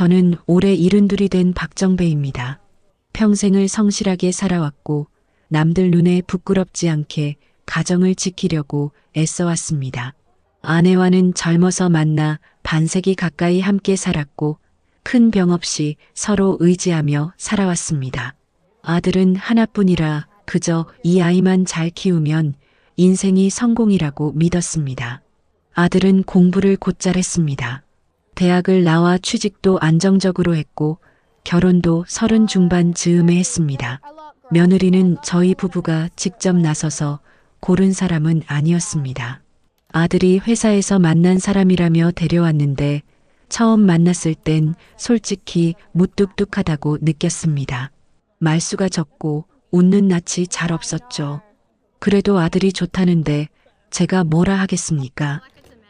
저는 올해 72이 된 박정배입니다. 평생을 성실하게 살아왔고 남들 눈에 부끄럽지 않게 가정을 지키려고 애써왔습니다. 아내와는 젊어서 만나 반세기 가까이 함께 살았고 큰 병 없이 서로 의지하며 살아왔습니다. 아들은 하나뿐이라 그저 이 아이만 잘 키우면 인생이 성공이라고 믿었습니다. 아들은 공부를 곧잘 했습니다. 대학을 나와 취직도 안정적으로 했고 결혼도 30 중반 즈음에 했습니다. 며느리는 저희 부부가 직접 나서서 고른 사람은 아니었습니다. 아들이 회사에서 만난 사람이라며 데려왔는데 처음 만났을 땐 솔직히 무뚝뚝하다고 느꼈습니다. 말수가 적고 웃는 낯이 잘 없었죠. 그래도 아들이 좋다는데 제가 뭐라 하겠습니까?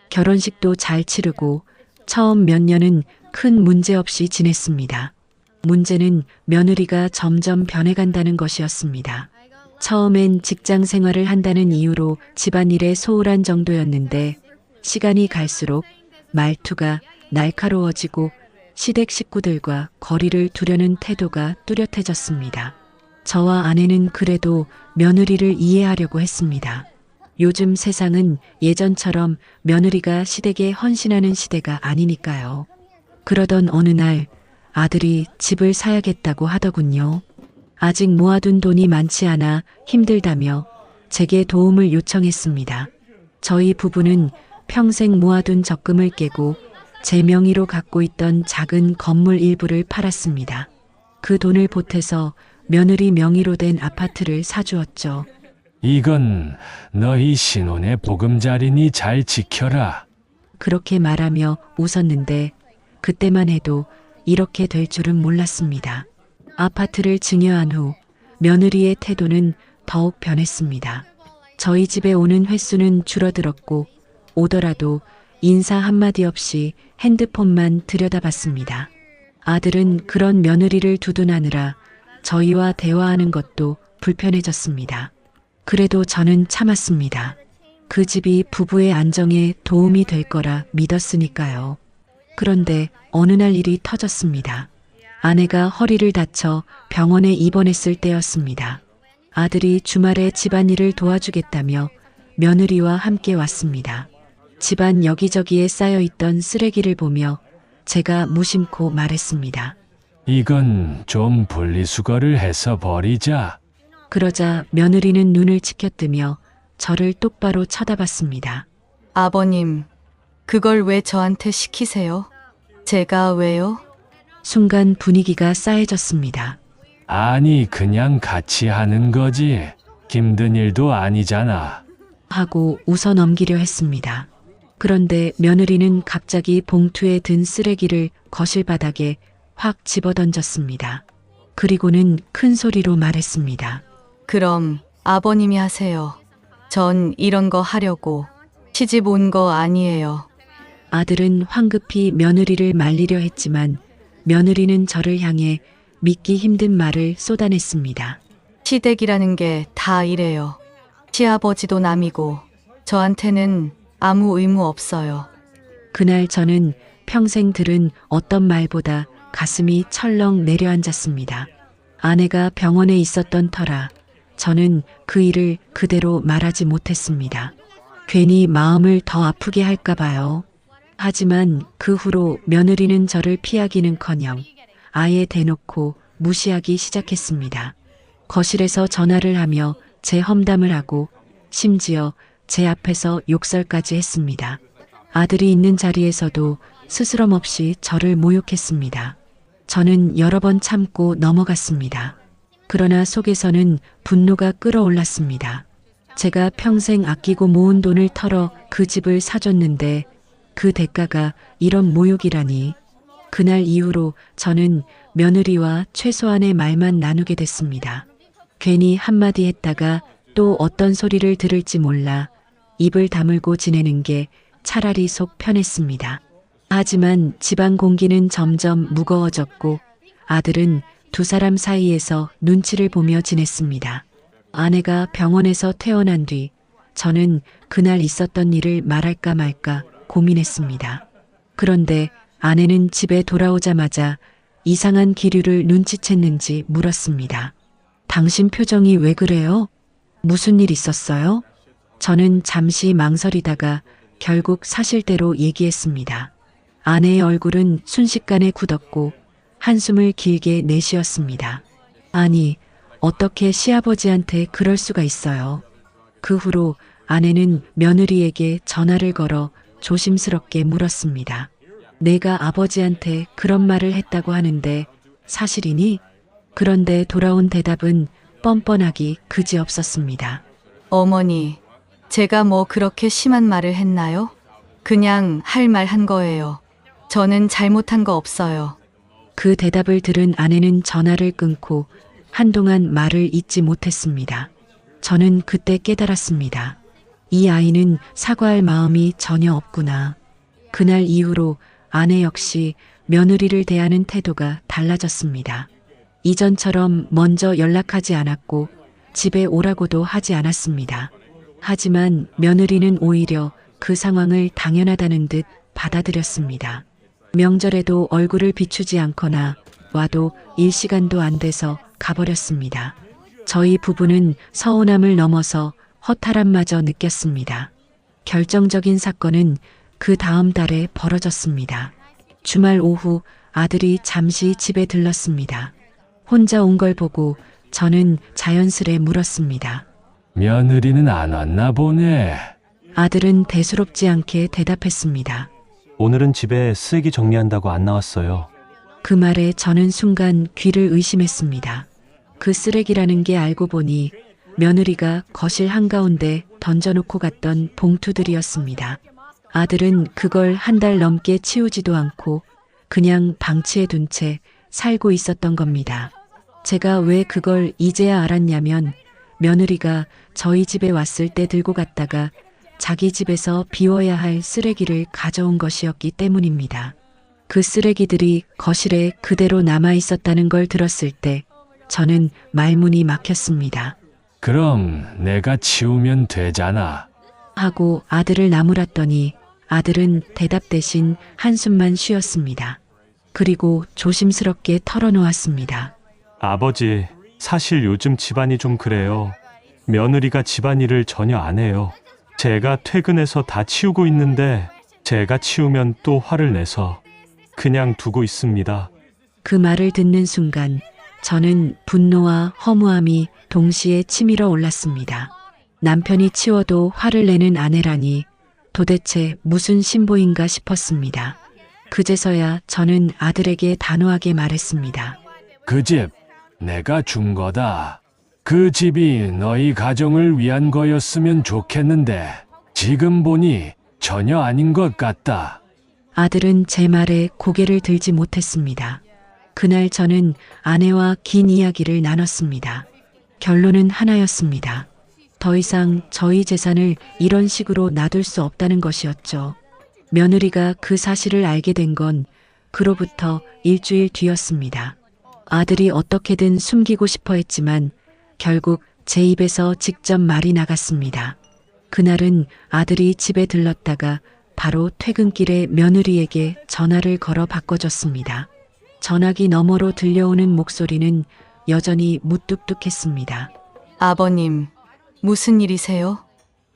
결혼식도 잘 치르고 처음 몇 년은 큰 문제 없이 지냈습니다. 문제는 며느리가 점점 변해간다는 것이었습니다. 처음엔 직장 생활을 한다는 이유로 집안일에 소홀한 정도였는데 시간이 갈수록 말투가 날카로워지고 시댁 식구들과 거리를 두려는 태도가 뚜렷해졌습니다. 저와 아내는 그래도 며느리를 이해하려고 했습니다. 요즘 세상은 예전처럼 며느리가 시댁에 헌신하는 시대가 아니니까요. 그러던 어느 날 아들이 집을 사야겠다고 하더군요. 아직 모아둔 돈이 많지 않아 힘들다며 제게 도움을 요청했습니다. 저희 부부는 평생 모아둔 적금을 깨고 제 명의로 갖고 있던 작은 건물 일부를 팔았습니다. 그 돈을 보태서 며느리 명의로 된 아파트를 사주었죠. 이건 너희 신혼의 보금자리니 잘 지켜라. 그렇게 말하며 웃었는데 그때만 해도 이렇게 될 줄은 몰랐습니다. 아파트를 증여한 후 며느리의 태도는 더욱 변했습니다. 저희 집에 오는 횟수는 줄어들었고 오더라도 인사 한마디 없이 핸드폰만 들여다봤습니다. 아들은 그런 며느리를 두둔하느라 저희와 대화하는 것도 불편해졌습니다. 그래도 저는 참았습니다. 그 집이 부부의 안정에 도움이 될 거라 믿었으니까요. 그런데 어느 날 일이 터졌습니다. 아내가 허리를 다쳐 병원에 입원했을 때였습니다. 아들이 주말에 집안일을 도와주겠다며 며느리와 함께 왔습니다. 집안 여기저기에 쌓여있던 쓰레기를 보며 제가 무심코 말했습니다. 이건 좀 분리수거를 해서 버리자. 그러자 며느리는 눈을 치켜뜨며 저를 똑바로 쳐다봤습니다. 아버님, 그걸 왜 저한테 시키세요? 제가 왜요? 순간 분위기가 싸해졌습니다. 아니, 그냥 같이 하는 거지. 힘든 일도 아니잖아. 하고 웃어 넘기려 했습니다. 그런데 며느리는 갑자기 봉투에 든 쓰레기를 거실 바닥에 확 집어던졌습니다. 그리고는 큰 소리로 말했습니다. 그럼 아버님이 하세요. 전 이런 거 하려고 시집 온 거 아니에요. 아들은 황급히 며느리를 말리려 했지만 며느리는 저를 향해 믿기 힘든 말을 쏟아냈습니다. 시댁이라는 게 다 이래요. 시아버지도 남이고 저한테는 아무 의무 없어요. 그날 저는 평생 들은 어떤 말보다 가슴이 철렁 내려앉았습니다. 아내가 병원에 있었던 터라 저는 그 일을 그대로 말하지 못했습니다. 괜히 마음을 더 아프게 할까 봐요. 하지만 그 후로 며느리는 저를 피하기는커녕 아예 대놓고 무시하기 시작했습니다. 거실에서 전화를 하며 제 험담을 하고 심지어 제 앞에서 욕설까지 했습니다. 아들이 있는 자리에서도 스스럼 없이 저를 모욕했습니다. 저는 여러 번 참고 넘어갔습니다. 그러나 속에서는 분노가 끓어올랐습니다. 제가 평생 아끼고 모은 돈을 털어 그 집을 사줬는데 그 대가가 이런 모욕이라니. 그날 이후로 저는 며느리와 최소한의 말만 나누게 됐습니다. 괜히 한마디 했다가 또 어떤 소리를 들을지 몰라 입을 다물고 지내는 게 차라리 속 편했습니다. 하지만 집안 공기는 점점 무거워졌고 아들은 두 사람 사이에서 눈치를 보며 지냈습니다. 아내가 병원에서 퇴원한 뒤 저는 그날 있었던 일을 말할까 말까 고민했습니다. 그런데 아내는 집에 돌아오자마자 이상한 기류를 눈치챘는지 물었습니다. 당신 표정이 왜 그래요? 무슨 일 있었어요? 저는 잠시 망설이다가 결국 사실대로 얘기했습니다. 아내의 얼굴은 순식간에 굳었고 한숨을 길게 내쉬었습니다. 아니, 어떻게 시아버지한테 그럴 수가 있어요? 그 후로 아내는 며느리에게 전화를 걸어 조심스럽게 물었습니다. 내가 아버지한테 그런 말을 했다고 하는데 사실이니? 그런데 돌아온 대답은 뻔뻔하기 그지없었습니다. 어머니, 제가 뭐 그렇게 심한 말을 했나요? 그냥 할 말 한 거예요. 저는 잘못한 거 없어요. 그 대답을 들은 아내는 전화를 끊고 한동안 말을 잇지 못했습니다. 저는 그때 깨달았습니다. 이 아이는 사과할 마음이 전혀 없구나. 그날 이후로 아내 역시 며느리를 대하는 태도가 달라졌습니다. 이전처럼 먼저 연락하지 않았고 집에 오라고도 하지 않았습니다. 하지만 며느리는 오히려 그 상황을 당연하다는 듯 받아들였습니다. 명절에도 얼굴을 비추지 않거나 와도 일시간도 안 돼서 가버렸습니다. 저희 부부는 서운함을 넘어서 허탈함마저 느꼈습니다. 결정적인 사건은 그 다음 달에 벌어졌습니다. 주말 오후 아들이 잠시 집에 들렀습니다. 혼자 온 걸 보고 저는 자연스레 물었습니다. 며느리는 안 왔나 보네. 아들은 대수롭지 않게 대답했습니다. 오늘은 집에 쓰레기 정리한다고 안 나왔어요. 그 말에 저는 순간 귀를 의심했습니다. 그 쓰레기라는 게 알고 보니 며느리가 거실 한가운데 던져놓고 갔던 봉투들이었습니다. 아들은 그걸 한 달 넘게 치우지도 않고 그냥 방치해 둔 채 살고 있었던 겁니다. 제가 왜 그걸 이제야 알았냐면 며느리가 저희 집에 왔을 때 들고 갔다가 자기 집에서 비워야 할 쓰레기를 가져온 것이었기 때문입니다. 그 쓰레기들이 거실에 그대로 남아 있었다는 걸 들었을 때 저는 말문이 막혔습니다. 그럼 내가 치우면 되잖아. 하고 아들을 나무랐더니 아들은 대답 대신 한숨만 쉬었습니다. 그리고 조심스럽게 털어놓았습니다. 아버지, 사실 요즘 집안이 좀 그래요. 며느리가 집안일을 전혀 안 해요. 제가 퇴근해서 다 치우고 있는데 제가 치우면 또 화를 내서 그냥 두고 있습니다. 그 말을 듣는 순간 저는 분노와 허무함이 동시에 치밀어 올랐습니다. 남편이 치워도 화를 내는 아내라니 도대체 무슨 신보인가 싶었습니다. 그제서야 저는 아들에게 단호하게 말했습니다. 그 집 내가 준 거다. 그 집이 너희 가정을 위한 거였으면 좋겠는데 지금 보니 전혀 아닌 것 같다. 아들은 제 말에 고개를 들지 못했습니다. 그날 저는 아내와 긴 이야기를 나눴습니다. 결론은 하나였습니다. 더 이상 저희 재산을 이런 식으로 놔둘 수 없다는 것이었죠. 며느리가 그 사실을 알게 된 건 그로부터 일주일 뒤였습니다. 아들이 어떻게든 숨기고 싶어 했지만 결국 제 입에서 직접 말이 나갔습니다. 그날은 아들이 집에 들렀다가 바로 퇴근길에 며느리에게 전화를 걸어 바꿔줬습니다. 전화기 너머로 들려오는 목소리는 여전히 무뚝뚝했습니다. 아버님, 무슨 일이세요?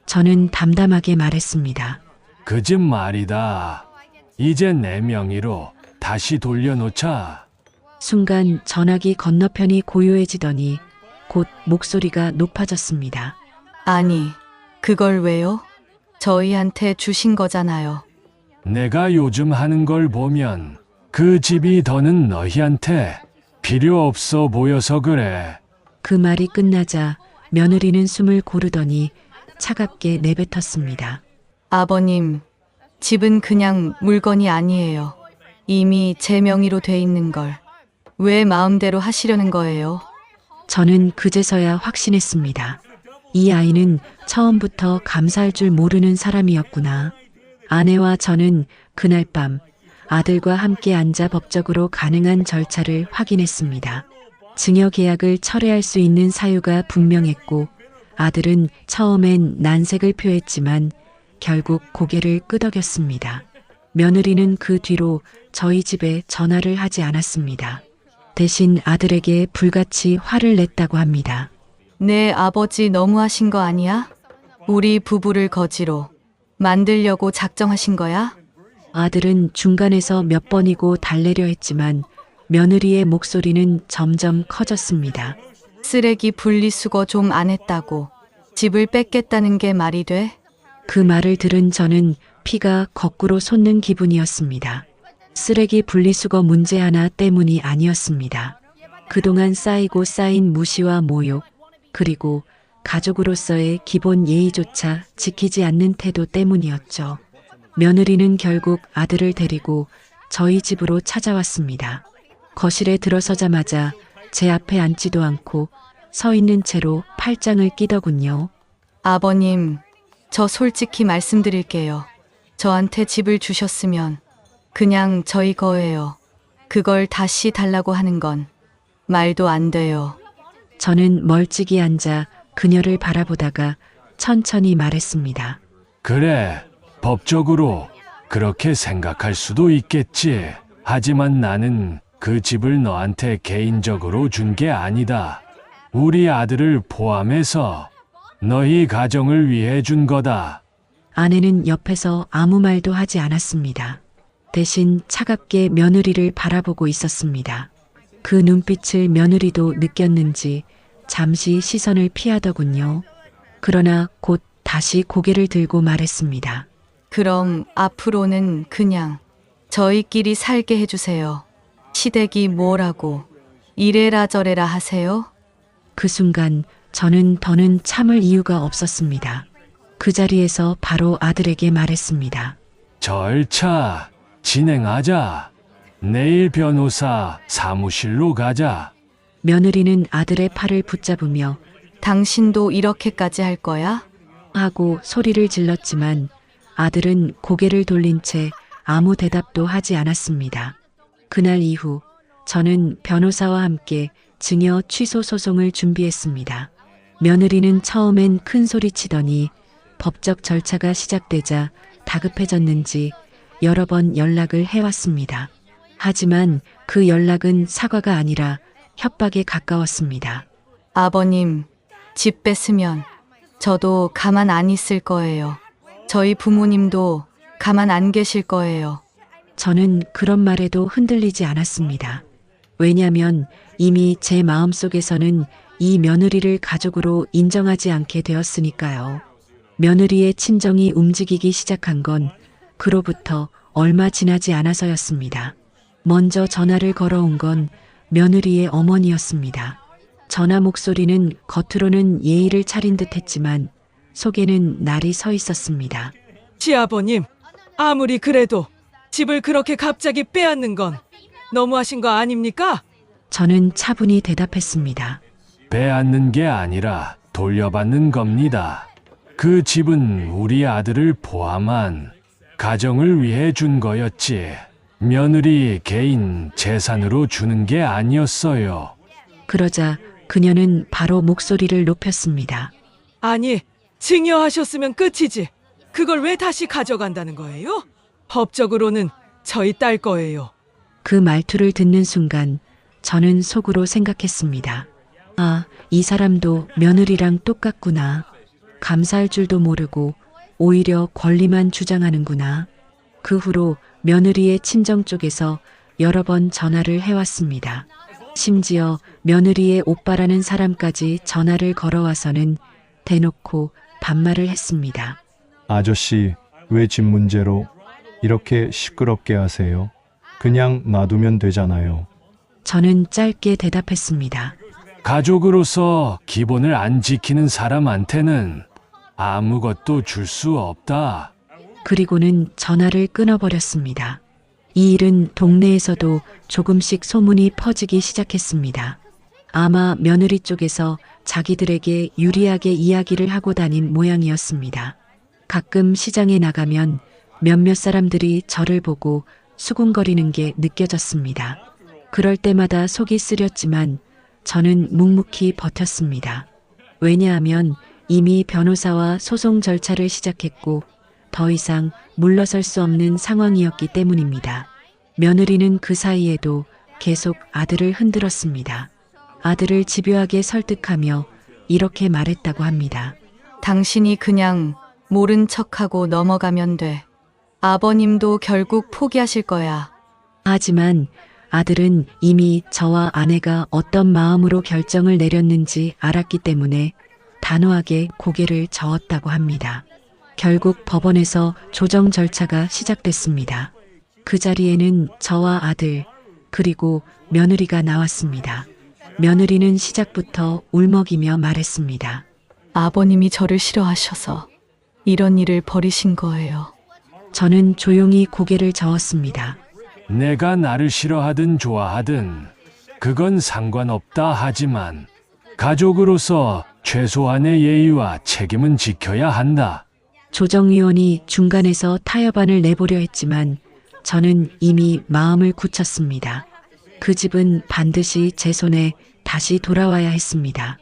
저는 담담하게 말했습니다. 그 집 말이다. 이제 내 명의로 다시 돌려놓자. 순간 전화기 건너편이 고요해지더니 곧 목소리가 높아졌습니다. 아니, 그걸 왜요? 저희한테 주신 거잖아요. 내가 요즘 하는 걸 보면 그 집이 더는 너희한테 필요 없어 보여서 그래. 그 말이 끝나자 며느리는 숨을 고르더니 차갑게 내뱉었습니다. 아버님, 집은 그냥 물건이 아니에요. 이미 제 명의로 돼 있는 걸. 왜 마음대로 하시려는 거예요? 저는 그제서야 확신했습니다. 이 아이는 처음부터 감사할 줄 모르는 사람이었구나. 아내와 저는 그날 밤 아들과 함께 앉아 법적으로 가능한 절차를 확인했습니다. 증여 계약을 철회할 수 있는 사유가 분명했고 아들은 처음엔 난색을 표했지만 결국 고개를 끄덕였습니다. 며느리는 그 뒤로 저희 집에 전화를 하지 않았습니다. 대신 아들에게 불같이 화를 냈다고 합니다. 내 아버지 너무하신 거 아니야? 우리 부부를 거지로 만들려고 작정하신 거야? 아들은 중간에서 몇 번이고 달래려 했지만 며느리의 목소리는 점점 커졌습니다. 쓰레기 분리수거 좀 안 했다고 집을 뺏겠다는 게 말이 돼? 그 말을 들은 저는 피가 거꾸로 솟는 기분이었습니다. 쓰레기 분리수거 문제 하나 때문이 아니었습니다. 그동안 쌓이고 쌓인 무시와 모욕, 그리고 가족으로서의 기본 예의조차 지키지 않는 태도 때문이었죠. 며느리는 결국 아들을 데리고 저희 집으로 찾아왔습니다. 거실에 들어서자마자 제 앞에 앉지도 않고 서 있는 채로 팔짱을 끼더군요. 아버님, 저 솔직히 말씀드릴게요. 저한테 집을 주셨으면 그냥 저희 거예요. 그걸 다시 달라고 하는 건 말도 안 돼요. 저는 멀찍이 앉아 그녀를 바라보다가 천천히 말했습니다. 그래, 법적으로 그렇게 생각할 수도 있겠지. 하지만 나는 그 집을 너한테 개인적으로 준 게 아니다. 우리 아들을 포함해서 너희 가정을 위해 준 거다. 아내는 옆에서 아무 말도 하지 않았습니다. 대신 차갑게 며느리를 바라보고 있었습니다. 그 눈빛을 며느리도 느꼈는지 잠시 시선을 피하더군요. 그러나 곧 다시 고개를 들고 말했습니다. 그럼 앞으로는 그냥 저희끼리 살게 해주세요. 시댁이 뭐라고 이래라 저래라 하세요? 그 순간 저는 더는 참을 이유가 없었습니다. 그 자리에서 바로 아들에게 말했습니다. 절차 진행하자. 내일 변호사 사무실로 가자. 며느리는 아들의 팔을 붙잡으며 당신도 이렇게까지 할 거야? 하고 소리를 질렀지만 아들은 고개를 돌린 채 아무 대답도 하지 않았습니다. 그날 이후 저는 변호사와 함께 증여 취소 소송을 준비했습니다. 며느리는 처음엔 큰 소리 치더니 법적 절차가 시작되자 다급해졌는지 여러 번 연락을 해왔습니다. 하지만 그 연락은 사과가 아니라 협박에 가까웠습니다. 아버님, 집 뺐으면 저도 가만 안 있을 거예요. 저희 부모님도 가만 안 계실 거예요. 저는 그런 말에도 흔들리지 않았습니다. 왜냐하면 이미 제 마음속에서는 이 며느리를 가족으로 인정하지 않게 되었으니까요. 며느리의 친정이 움직이기 시작한 건 그로부터 얼마 지나지 않아서였습니다. 먼저 전화를 걸어온 건 며느리의 어머니였습니다. 전화 목소리는 겉으로는 예의를 차린 듯 했지만 속에는 날이 서 있었습니다. 시아버님, 아무리 그래도 집을 그렇게 갑자기 빼앗는 건 너무하신 거 아닙니까? 저는 차분히 대답했습니다. 빼앗는 게 아니라 돌려받는 겁니다. 그 집은 우리 아들을 포함한 가정을 위해 준 거였지. 며느리 개인 재산으로 주는 게 아니었어요. 그러자 그녀는 바로 목소리를 높였습니다. 아니, 증여하셨으면 끝이지. 그걸 왜 다시 가져간다는 거예요? 법적으로는 저희 딸 거예요. 그 말투를 듣는 순간 저는 속으로 생각했습니다. 아, 이 사람도 며느리랑 똑같구나. 감사할 줄도 모르고 오히려 권리만 주장하는구나. 그 후로 며느리의 친정 쪽에서 여러 번 전화를 해왔습니다. 심지어 며느리의 오빠라는 사람까지 전화를 걸어와서는 대놓고 반말을 했습니다. 아저씨, 왜 집 문제로 이렇게 시끄럽게 하세요? 그냥 놔두면 되잖아요. 저는 짧게 대답했습니다. 가족으로서 기본을 안 지키는 사람한테는 아무것도 줄 수 없다. 그리고는 전화를 끊어버렸습니다. 이 일은 동네에서도 조금씩 소문이 퍼지기 시작했습니다. 아마 며느리 쪽에서 자기들에게 유리하게 이야기를 하고 다닌 모양이었습니다. 가끔 시장에 나가면 몇몇 사람들이 저를 보고 수군거리는 게 느껴졌습니다. 그럴 때마다 속이 쓰렸지만 저는 묵묵히 버텼습니다. 왜냐하면 이미 변호사와 소송 절차를 시작했고 더 이상 물러설 수 없는 상황이었기 때문입니다. 며느리는 그 사이에도 계속 아들을 흔들었습니다. 아들을 집요하게 설득하며 이렇게 말했다고 합니다. 당신이 그냥 모른 척하고 넘어가면 돼. 아버님도 결국 포기하실 거야. 하지만 아들은 이미 저와 아내가 어떤 마음으로 결정을 내렸는지 알았기 때문에 단호하게 고개를 저었다고 합니다. 결국 법원에서 조정 절차가 시작됐습니다. 그 자리에는 저와 아들, 그리고 며느리가 나왔습니다. 며느리는 시작부터 울먹이며 말했습니다. 아버님이 저를 싫어하셔서 이런 일을 벌이신 거예요. 저는 조용히 고개를 저었습니다. 내가 나를 싫어하든 좋아하든 그건 상관없다 하지만 가족으로서 최소한의 예의와 책임은 지켜야 한다. 조정위원이 중간에서 타협안을 내보려 했지만 저는 이미 마음을 굳혔습니다. 그 집은 반드시 제 손에 다시 돌아와야 했습니다.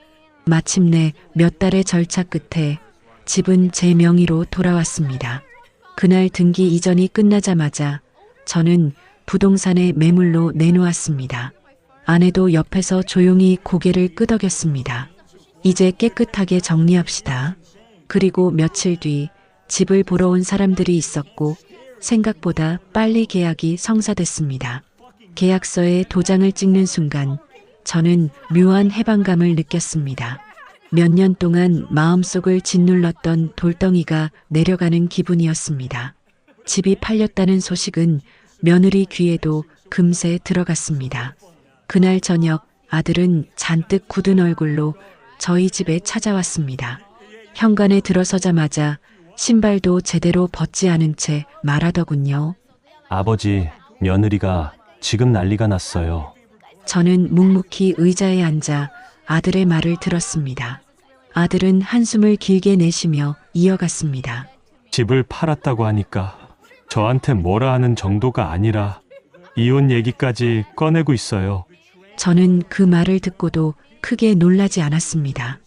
마침내 몇 달의 절차 끝에 집은 제 명의로 돌아왔습니다. 그날 등기 이전이 끝나자마자 저는 부동산에 매물로 내놓았습니다. 아내도 옆에서 조용히 고개를 끄덕였습니다. 이제 깨끗하게 정리합시다. 그리고 며칠 뒤 집을 보러 온 사람들이 있었고 생각보다 빨리 계약이 성사됐습니다. 계약서에 도장을 찍는 순간 저는 묘한 해방감을 느꼈습니다. 몇 년 동안 마음속을 짓눌렀던 돌덩이가 내려가는 기분이었습니다. 집이 팔렸다는 소식은 며느리 귀에도 금세 들어갔습니다. 그날 저녁 아들은 잔뜩 굳은 얼굴로 저희 집에 찾아왔습니다. 현관에 들어서자마자 신발도 제대로 벗지 않은 채 말하더군요. 아버지, 며느리가 지금 난리가 났어요. 저는 묵묵히 의자에 앉아 아들의 말을 들었습니다. 아들은 한숨을 길게 내쉬며 이어갔습니다. 집을 팔았다고 하니까 저한테 뭐라 하는 정도가 아니라 이혼 얘기까지 꺼내고 있어요. 저는 그 말을 듣고도 크게 놀라지 않았습니다.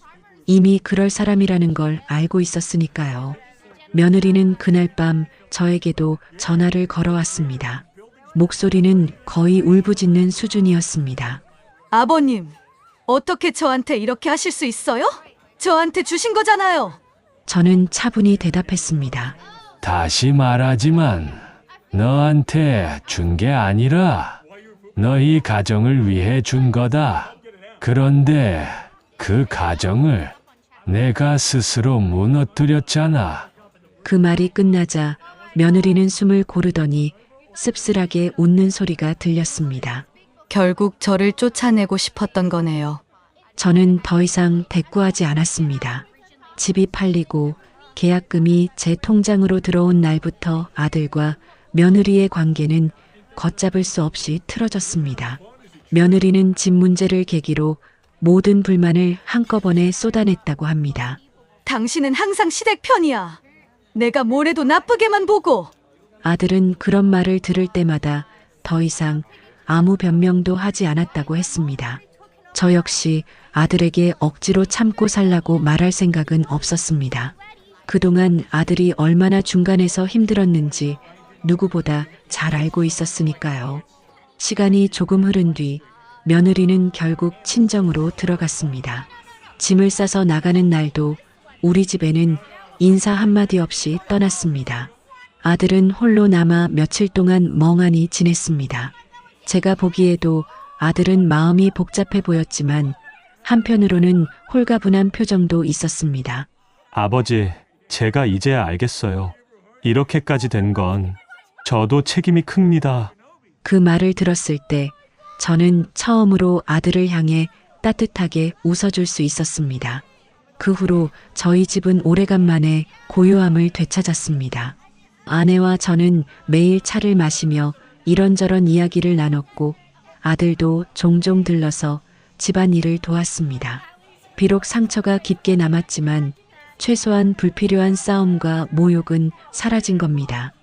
이미 그럴 사람이라는 걸 알고 있었으니까요. 며느리는 그날 밤 저에게도 전화를 걸어왔습니다. 목소리는 거의 울부짖는 수준이었습니다. 아버님, 어떻게 저한테 이렇게 하실 수 있어요? 저한테 주신 거잖아요. 저는 차분히 대답했습니다. 다시 말하지만 너한테 준 게 아니라 너희 가정을 위해 준 거다. 그런데 그 가정을 내가 스스로 무너뜨렸잖아. 그 말이 끝나자 며느리는 숨을 고르더니 씁쓸하게 웃는 소리가 들렸습니다. 결국 저를 쫓아내고 싶었던 거네요. 저는 더 이상 대꾸하지 않았습니다. 집이 팔리고 계약금이 제 통장으로 들어온 날부터 아들과 며느리의 관계는 걷잡을 수 없이 틀어졌습니다. 며느리는 집 문제를 계기로 모든 불만을 한꺼번에 쏟아냈다고 합니다. 당신은 항상 시댁 편이야. 내가 뭘 해도 나쁘게만 보고. 아들은 그런 말을 들을 때마다 더 이상 아무 변명도 하지 않았다고 했습니다. 저 역시 아들에게 억지로 참고 살라고 말할 생각은 없었습니다. 그동안 아들이 얼마나 중간에서 힘들었는지 누구보다 잘 알고 있었으니까요. 시간이 조금 흐른 뒤 며느리는 결국 친정으로 들어갔습니다. 짐을 싸서 나가는 날도 우리 집에는 인사 한마디 없이 떠났습니다. 아들은 홀로 남아 며칠 동안 멍하니 지냈습니다. 제가 보기에도 아들은 마음이 복잡해 보였지만 한편으로는 홀가분한 표정도 있었습니다. 아버지, 제가 이제야 알겠어요. 이렇게까지 된 건 저도 책임이 큽니다. 그 말을 들었을 때 저는 처음으로 아들을 향해 따뜻하게 웃어줄 수 있었습니다. 그 후로 저희 집은 오래간만에 고요함을 되찾았습니다. 아내와 저는 매일 차를 마시며 이런저런 이야기를 나눴고 아들도 종종 들러서 집안일을 도왔습니다. 비록 상처가 깊게 남았지만 최소한 불필요한 싸움과 모욕은 사라진 겁니다.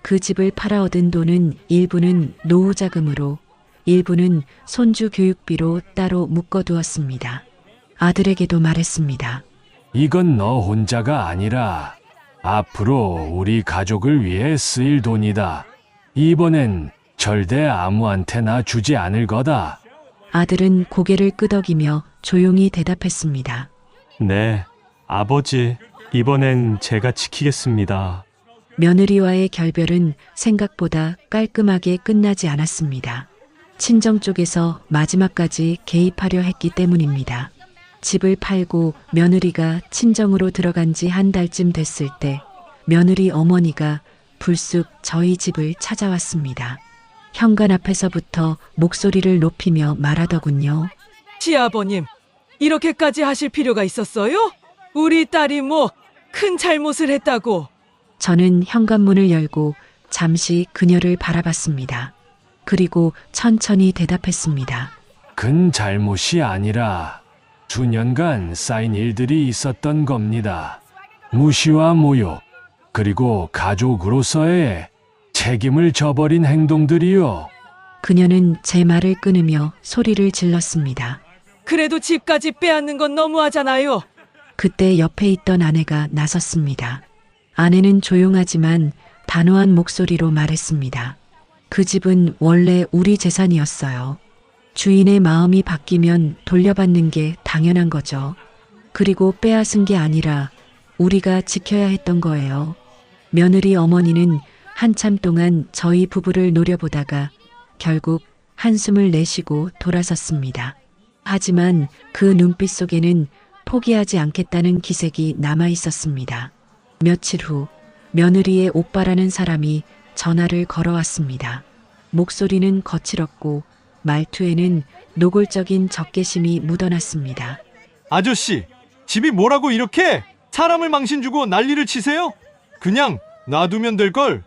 그 집을 팔아 얻은 돈은 일부는 노후 자금으로 일부는 손주 교육비로 따로 묶어두었습니다. 아들에게도 말했습니다. 이건 너 혼자가 아니라 앞으로 우리 가족을 위해 쓰일 돈이다. 이번엔 절대 아무한테나 주지 않을 거다. 아들은 고개를 끄덕이며 조용히 대답했습니다. 네, 아버지, 이번엔 제가 지키겠습니다. 며느리와의 결별은 생각보다 깔끔하게 끝나지 않았습니다. 친정 쪽에서 마지막까지 개입하려 했기 때문입니다. 집을 팔고 며느리가 친정으로 들어간 지 한 달쯤 됐을 때 며느리 어머니가 불쑥 저희 집을 찾아왔습니다. 현관 앞에서부터 목소리를 높이며 말하더군요. 시아버님, 이렇게까지 하실 필요가 있었어요? 우리 딸이 뭐 큰 잘못을 했다고. 저는 현관문을 열고 잠시 그녀를 바라봤습니다. 그리고 천천히 대답했습니다. 큰 잘못이 아니라 수년간 쌓인 일들이 있었던 겁니다. 무시와 모욕, 그리고 가족으로서의 책임을 저버린 행동들이요. 그녀는 제 말을 끊으며 소리를 질렀습니다. 그래도 집까지 빼앗는 건 너무하잖아요. 그때 옆에 있던 아내가 나섰습니다. 아내는 조용하지만 단호한 목소리로 말했습니다. 그 집은 원래 우리 재산이었어요. 주인의 마음이 바뀌면 돌려받는 게 당연한 거죠. 그리고 빼앗은 게 아니라 우리가 지켜야 했던 거예요. 며느리 어머니는 한참 동안 저희 부부를 노려보다가 결국 한숨을 내쉬고 돌아섰습니다. 하지만 그 눈빛 속에는 포기하지 않겠다는 기색이 남아 있었습니다. 며칠 후 며느리의 오빠라는 사람이 전화를 걸어왔습니다. 목소리는 거칠었고 말투에는 노골적인 적개심이 묻어났습니다. 아저씨, 집이 뭐라고 이렇게 사람을 망신 주고 난리를 치세요? 그냥 놔두면 될걸.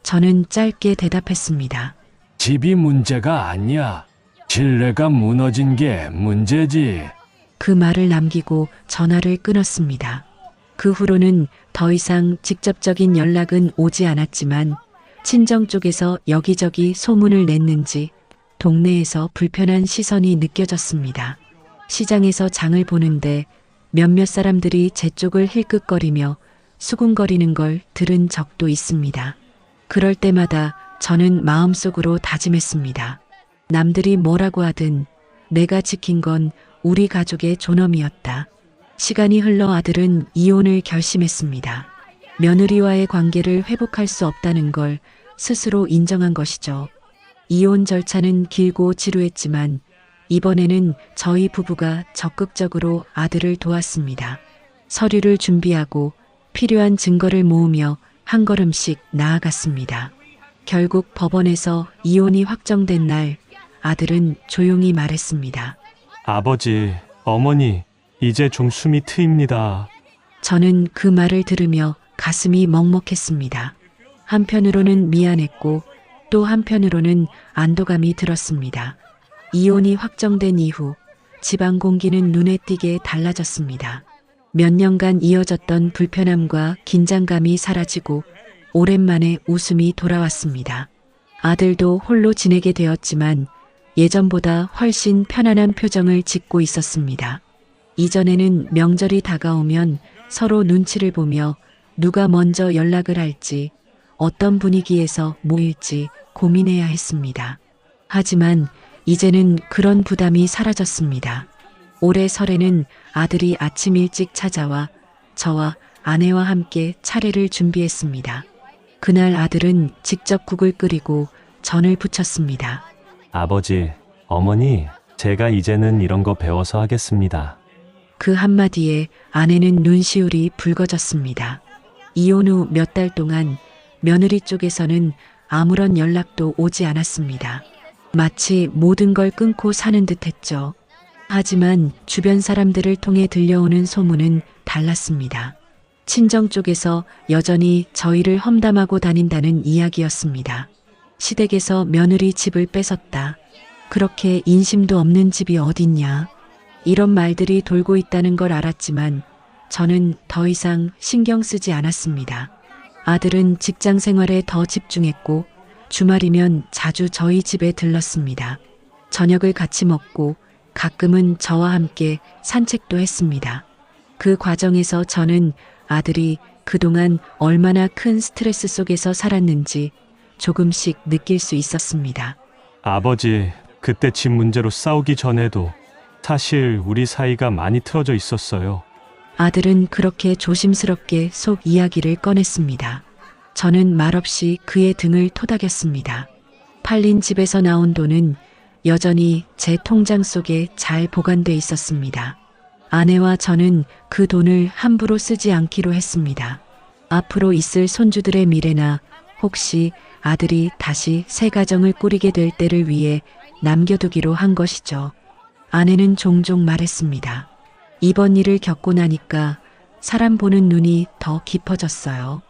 저는 짧게 대답했습니다. 집이 문제가 아니야. 신뢰가 무너진 게 문제지. 그 말을 남기고 전화를 끊었습니다. 그 후로는 더 이상 직접적인 연락은 오지 않았지만 친정 쪽에서 여기저기 소문을 냈는지 동네에서 불편한 시선이 느껴졌습니다. 시장에서 장을 보는데 몇몇 사람들이 제 쪽을 힐끗거리며 수군거리는 걸 들은 적도 있습니다. 그럴 때마다 저는 마음속으로 다짐했습니다. 남들이 뭐라고 하든 내가 지킨 건 우리 가족의 존엄이었다. 시간이 흘러 아들은 이혼을 결심했습니다. 며느리와의 관계를 회복할 수 없다는 걸 스스로 인정한 것이죠. 이혼 절차는 길고 지루했지만 이번에는 저희 부부가 적극적으로 아들을 도왔습니다. 서류를 준비하고 필요한 증거를 모으며 한 걸음씩 나아갔습니다. 결국 법원에서 이혼이 확정된 날 아들은 조용히 말했습니다. 아버지, 어머니, 이제 좀 숨이 트입니다. 저는 그 말을 들으며 가슴이 먹먹했습니다. 한편으로는 미안했고 또 한편으로는 안도감이 들었습니다. 이혼이 확정된 이후 집안 공기는 눈에 띄게 달라졌습니다. 몇 년간 이어졌던 불편함과 긴장감이 사라지고 오랜만에 웃음이 돌아왔습니다. 아들도 홀로 지내게 되었지만 예전보다 훨씬 편안한 표정을 짓고 있었습니다. 이전에는 명절이 다가오면 서로 눈치를 보며 누가 먼저 연락을 할지 어떤 분위기에서 모일지 고민해야 했습니다. 하지만 이제는 그런 부담이 사라졌습니다. 올해 설에는 아들이 아침 일찍 찾아와 저와 아내와 함께 차례를 준비했습니다. 그날 아들은 직접 국을 끓이고 전을 부쳤습니다. 아버지, 어머니, 제가 이제는 이런 거 배워서 하겠습니다. 그 한마디에 아내는 눈시울이 붉어졌습니다. 이혼 후 몇 달 동안 며느리 쪽에서는 아무런 연락도 오지 않았습니다. 마치 모든 걸 끊고 사는 듯 했죠. 하지만 주변 사람들을 통해 들려오는 소문은 달랐습니다. 친정 쪽에서 여전히 저희를 험담하고 다닌다는 이야기였습니다. 시댁에서 며느리 집을 뺏었다. 그렇게 인심도 없는 집이 어딨냐. 이런 말들이 돌고 있다는 걸 알았지만 저는 더 이상 신경 쓰지 않았습니다. 아들은 직장 생활에 더 집중했고 주말이면 자주 저희 집에 들렀습니다. 저녁을 같이 먹고 가끔은 저와 함께 산책도 했습니다. 그 과정에서 저는 아들이 그동안 얼마나 큰 스트레스 속에서 살았는지 조금씩 느낄 수 있었습니다. 아버지, 그때 집 문제로 싸우기 전에도 사실 우리 사이가 많이 틀어져 있었어요. 아들은 그렇게 조심스럽게 속 이야기를 꺼냈습니다. 저는 말없이 그의 등을 토닥였습니다. 팔린 집에서 나온 돈은 여전히 제 통장 속에 잘 보관돼 있었습니다. 아내와 저는 그 돈을 함부로 쓰지 않기로 했습니다. 앞으로 있을 손주들의 미래나 혹시 아들이 다시 새 가정을 꾸리게 될 때를 위해 남겨두기로 한 것이죠. 아내는 종종 말했습니다. 이번 일을 겪고 나니까 사람 보는 눈이 더 깊어졌어요.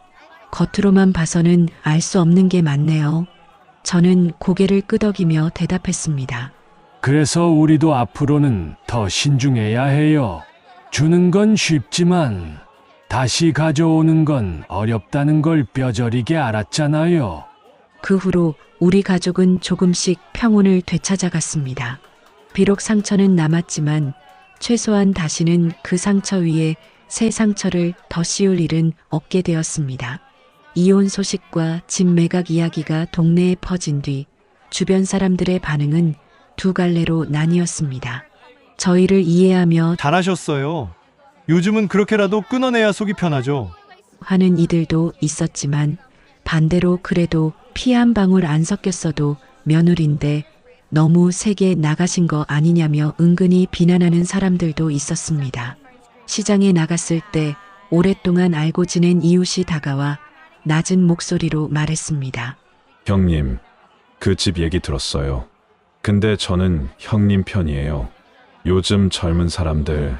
겉으로만 봐서는 알 수 없는 게 많네요. 저는 고개를 끄덕이며 대답했습니다. 그래서 우리도 앞으로는 더 신중해야 해요. 주는 건 쉽지만 다시 가져오는 건 어렵다는 걸 뼈저리게 알았잖아요. 그 후로 우리 가족은 조금씩 평온을 되찾아갔습니다. 비록 상처는 남았지만 최소한 다시는 그 상처 위에 새 상처를 더 씌울 일은 없게 되었습니다. 이혼 소식과 집 매각 이야기가 동네에 퍼진 뒤 주변 사람들의 반응은 두 갈래로 나뉘었습니다. 저희를 이해하며 잘하셨어요. 요즘은 그렇게라도 끊어내야 속이 편하죠. 하는 이들도 있었지만 반대로 그래도 피 한 방울 안 섞였어도 며느리인데 너무 세게 나가신 거 아니냐며 은근히 비난하는 사람들도 있었습니다. 시장에 나갔을 때 오랫동안 알고 지낸 이웃이 다가와 낮은 목소리로 말했습니다. 형님, 그 집 얘기 들었어요. 근데 저는 형님 편이에요. 요즘 젊은 사람들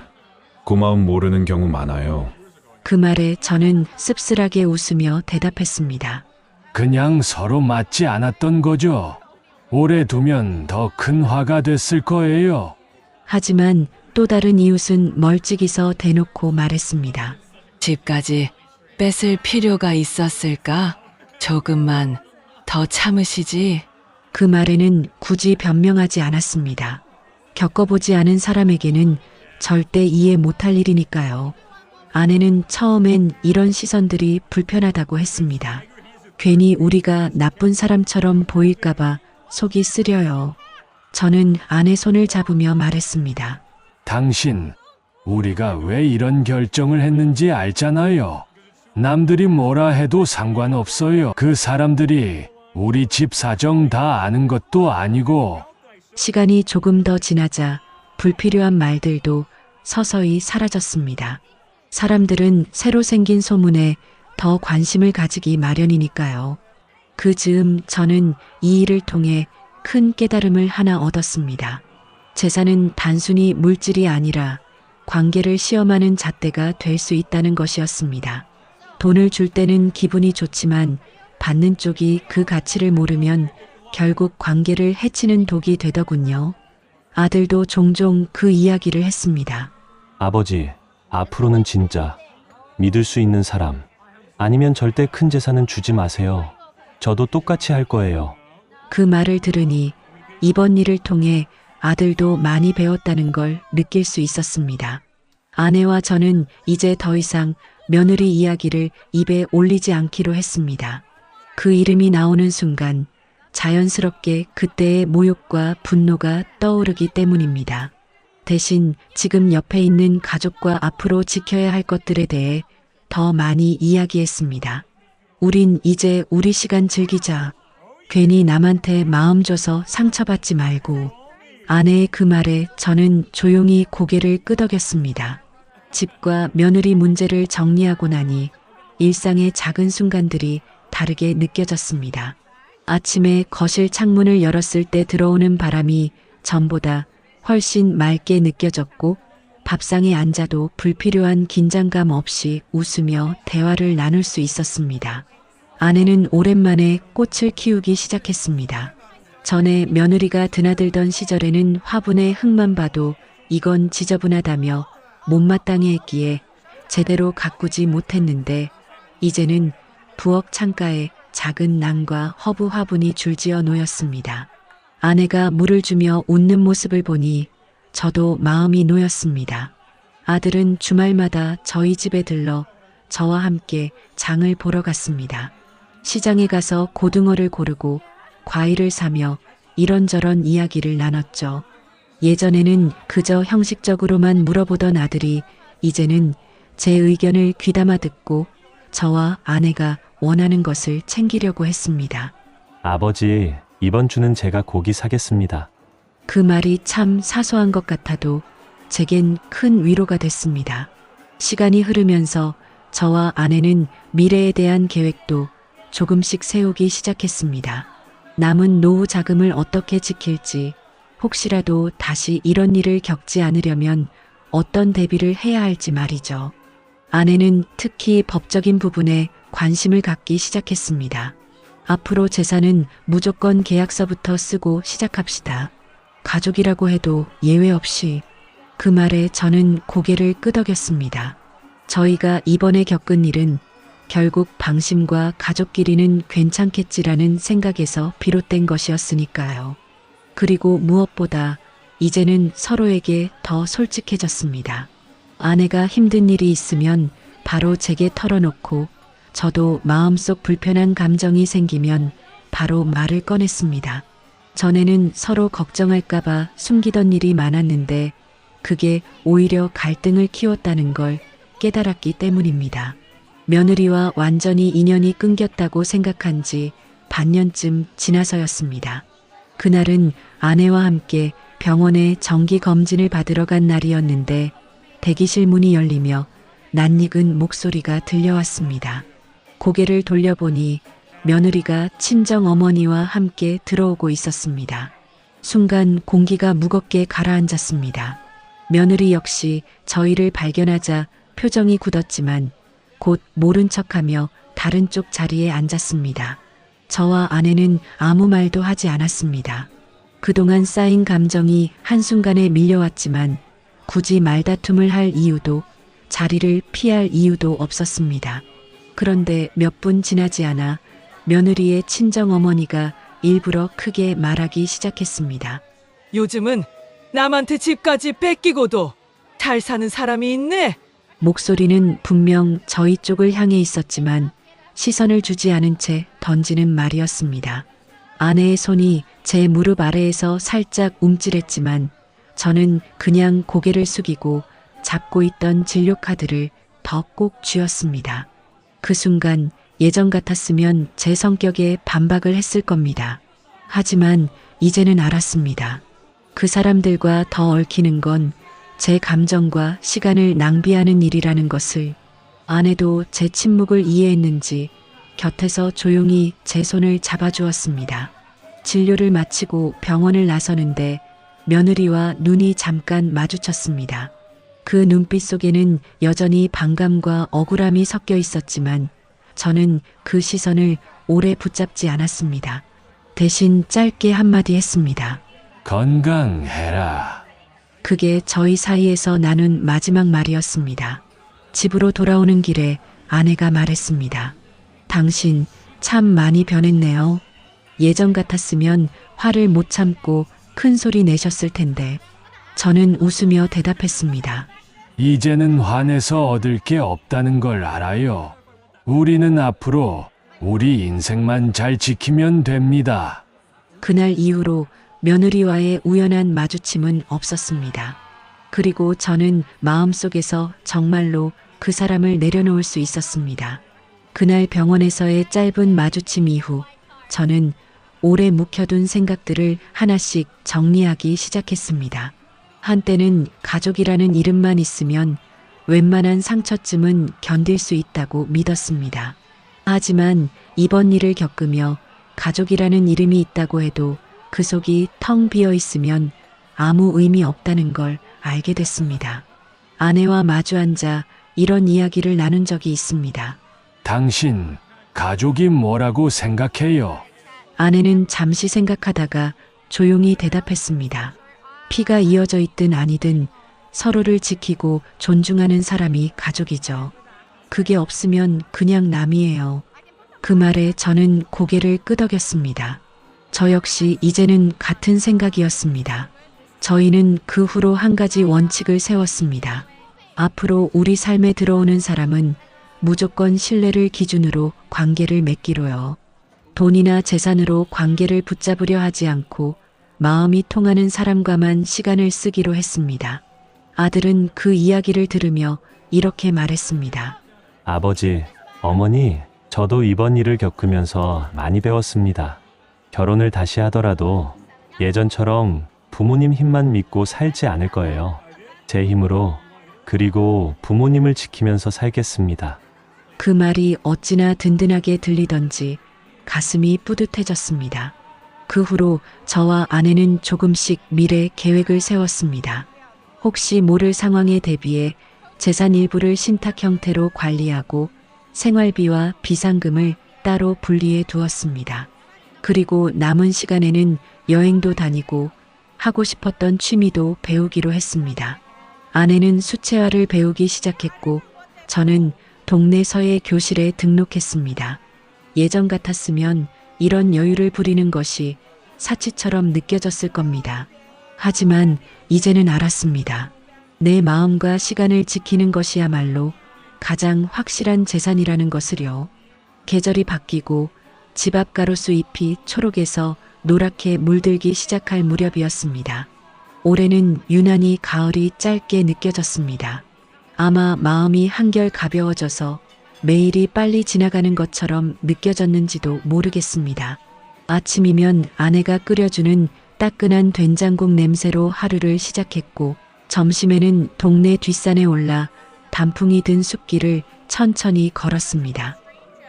고마움 모르는 경우 많아요. 그 말에 저는 씁쓸하게 웃으며 대답했습니다. 그냥 서로 맞지 않았던 거죠. 오래 두면 더 큰 화가 됐을 거예요. 하지만 또 다른 이웃은 멀찍이서 대놓고 말했습니다. 집까지 뺏을 필요가 있었을까? 조금만 더 참으시지. 그 말에는 굳이 변명하지 않았습니다. 겪어보지 않은 사람에게는 절대 이해 못할 일이니까요. 아내는 처음엔 이런 시선들이 불편하다고 했습니다. 괜히 우리가 나쁜 사람처럼 보일까봐 속이 쓰려요. 저는 아내 손을 잡으며 말했습니다. 당신, 우리가 왜 이런 결정을 했는지 알잖아요. 남들이 뭐라 해도 상관없어요. 그 사람들이 우리 집 사정 다 아는 것도 아니고. 시간이 조금 더 지나자 불필요한 말들도 서서히 사라졌습니다. 사람들은 새로 생긴 소문에 더 관심을 가지기 마련이니까요. 그 즈음 저는 이 일을 통해 큰 깨달음을 하나 얻었습니다. 재산은 단순히 물질이 아니라 관계를 시험하는 잣대가 될 수 있다는 것이었습니다. 돈을 줄 때는 기분이 좋지만 받는 쪽이 그 가치를 모르면 결국 관계를 해치는 독이 되더군요. 아들도 종종 그 이야기를 했습니다. 아버지, 앞으로는 진짜 믿을 수 있는 사람, 아니면 절대 큰 재산은 주지 마세요. 저도 똑같이 할 거예요. 그 말을 들으니 이번 일을 통해 아들도 많이 배웠다는 걸 느낄 수 있었습니다. 아내와 저는 이제 더 이상 며느리 이야기를 입에 올리지 않기로 했습니다. 그 이름이 나오는 순간 자연스럽게 그때의 모욕과 분노가 떠오르기 때문입니다. 대신 지금 옆에 있는 가족과 앞으로 지켜야 할 것들에 대해 더 많이 이야기했습니다. 우린 이제 우리 시간 즐기자. 괜히 남한테 마음 줘서 상처받지 말고. 아내의 그 말에 저는 조용히 고개를 끄덕였습니다. 집과 며느리 문제를 정리하고 나니 일상의 작은 순간들이 다르게 느껴졌습니다. 아침에 거실 창문을 열었을 때 들어오는 바람이 전보다 훨씬 맑게 느껴졌고 밥상에 앉아도 불필요한 긴장감 없이 웃으며 대화를 나눌 수 있었습니다. 아내는 오랜만에 꽃을 키우기 시작했습니다. 전에 며느리가 드나들던 시절에는 화분에 흙만 봐도 이건 지저분하다며 못마땅해 했기에 제대로 가꾸지 못했는데 이제는 부엌 창가에 작은 낭과 허브 화분이 줄지어 놓였습니다. 아내가 물을 주며 웃는 모습을 보니 저도 마음이 놓였습니다. 아들은 주말마다 저희 집에 들러 저와 함께 장을 보러 갔습니다. 시장에 가서 고등어를 고르고 과일을 사며 이런저런 이야기를 나눴죠. 예전에는 그저 형식적으로만 물어보던 아들이 이제는 제 의견을 귀담아 듣고 저와 아내가 원하는 것을 챙기려고 했습니다. 아버지, 이번 주는 제가 고기 사겠습니다. 그 말이 참 사소한 것 같아도 제겐 큰 위로가 됐습니다. 시간이 흐르면서 저와 아내는 미래에 대한 계획도 조금씩 세우기 시작했습니다. 남은 노후 자금을 어떻게 지킬지, 혹시라도 다시 이런 일을 겪지 않으려면 어떤 대비를 해야 할지 말이죠. 아내는 특히 법적인 부분에 관심을 갖기 시작했습니다. 앞으로 재산은 무조건 계약서부터 쓰고 시작합시다. 가족이라고 해도 예외 없이. 그 말에 저는 고개를 끄덕였습니다. 저희가 이번에 겪은 일은 결국 방심과 가족끼리는 괜찮겠지라는 생각에서 비롯된 것이었으니까요. 그리고 무엇보다 이제는 서로에게 더 솔직해졌습니다. 아내가 힘든 일이 있으면 바로 제게 털어놓고 저도 마음속 불편한 감정이 생기면 바로 말을 꺼냈습니다. 전에는 서로 걱정할까봐 숨기던 일이 많았는데 그게 오히려 갈등을 키웠다는 걸 깨달았기 때문입니다. 며느리와 완전히 인연이 끊겼다고 생각한 지 반년쯤 지나서였습니다. 그날은 아내와 함께 병원에 정기 검진을 받으러 간 날이었는데 대기실 문이 열리며 낯익은 목소리가 들려왔습니다. 고개를 돌려보니 며느리가 친정 어머니와 함께 들어오고 있었습니다. 순간 공기가 무겁게 가라앉았습니다. 며느리 역시 저희를 발견하자 표정이 굳었지만 곧 모른 척하며 다른 쪽 자리에 앉았습니다. 저와 아내는 아무 말도 하지 않았습니다. 그동안 쌓인 감정이 한순간에 밀려왔지만 굳이 말다툼을 할 이유도 자리를 피할 이유도 없었습니다. 그런데 몇 분 지나지 않아 며느리의 친정어머니가 일부러 크게 말하기 시작했습니다. 요즘은 남한테 집까지 뺏기고도 잘 사는 사람이 있네. 목소리는 분명 저희 쪽을 향해 있었지만 시선을 주지 않은 채 던지는 말이었습니다. 아내의 손이 제 무릎 아래에서 살짝 움찔했지만 저는 그냥 고개를 숙이고 잡고 있던 진료 카드를 더 꼭 쥐었습니다. 그 순간 예전 같았으면 제 성격에 반박을 했을 겁니다. 하지만 이제는 알았습니다. 그 사람들과 더 얽히는 건 제 감정과 시간을 낭비하는 일이라는 것을. 아내도 제 침묵을 이해했는지 곁에서 조용히 제 손을 잡아주었습니다. 진료를 마치고 병원을 나서는데 며느리와 눈이 잠깐 마주쳤습니다. 그 눈빛 속에는 여전히 반감과 억울함이 섞여 있었지만 저는 그 시선을 오래 붙잡지 않았습니다. 대신 짧게 한마디 했습니다. 건강해라. 그게 저희 사이에서 나눈 마지막 말이었습니다. 집으로 돌아오는 길에 아내가 말했습니다. 당신 참 많이 변했네요. 예전 같았으면 화를 못 참고 큰 소리 내셨을 텐데. 저는 웃으며 대답했습니다. 이제는 화내서 얻을 게 없다는 걸 알아요. 우리는 앞으로 우리 인생만 잘 지키면 됩니다. 그날 이후로 며느리와의 우연한 마주침은 없었습니다. 그리고 저는 마음속에서 정말로 그 사람을 내려놓을 수 있었습니다. 그날 병원에서의 짧은 마주침 이후 저는 오래 묵혀둔 생각들을 하나씩 정리하기 시작했습니다. 한때는 가족이라는 이름만 있으면 웬만한 상처쯤은 견딜 수 있다고 믿었습니다. 하지만 이번 일을 겪으며 가족이라는 이름이 있다고 해도 그 속이 텅 비어 있으면 아무 의미 없다는 걸 알게 됐습니다. 아내와 마주 앉아 이런 이야기를 나눈 적이 있습니다. 당신 가족이 뭐라고 생각해요? 아내는 잠시 생각하다가 조용히 대답했습니다. 피가 이어져 있든 아니든 서로를 지키고 존중하는 사람이 가족이죠. 그게 없으면 그냥 남이에요. 그 말에 저는 고개를 끄덕였습니다. 저 역시 이제는 같은 생각이었습니다. 저희는 그 후로 한 가지 원칙을 세웠습니다. 앞으로 우리 삶에 들어오는 사람은 무조건 신뢰를 기준으로 관계를 맺기로요. 돈이나 재산으로 관계를 붙잡으려 하지 않고 마음이 통하는 사람과만 시간을 쓰기로 했습니다. 아들은 그 이야기를 들으며 이렇게 말했습니다. 아버지, 어머니, 저도 이번 일을 겪으면서 많이 배웠습니다. 결혼을 다시 하더라도 예전처럼 부모님 힘만 믿고 살지 않을 거예요. 제 힘으로, 그리고 부모님을 지키면서 살겠습니다. 그 말이 어찌나 든든하게 들리던지 가슴이 뿌듯해졌습니다. 그 후로 저와 아내는 조금씩 미래 계획을 세웠습니다. 혹시 모를 상황에 대비해 재산 일부를 신탁 형태로 관리하고 생활비와 비상금을 따로 분리해 두었습니다. 그리고 남은 시간에는 여행도 다니고 하고 싶었던 취미도 배우기로 했습니다. 아내는 수채화를 배우기 시작했고 저는 동네 서예 교실에 등록했습니다. 예전 같았으면 이런 여유를 부리는 것이 사치처럼 느껴졌을 겁니다. 하지만 이제는 알았습니다. 내 마음과 시간을 지키는 것이야말로 가장 확실한 재산이라는 것을요. 계절이 바뀌고 집 앞 가로수 잎이 초록에서 노랗게 물들기 시작할 무렵이었습니다. 올해는 유난히 가을이 짧게 느껴졌습니다. 아마 마음이 한결 가벼워져서 매일이 빨리 지나가는 것처럼 느껴졌는지도 모르겠습니다. 아침이면 아내가 끓여주는 따끈한 된장국 냄새로 하루를 시작했고 점심에는 동네 뒷산에 올라 단풍이 든 숲길을 천천히 걸었습니다.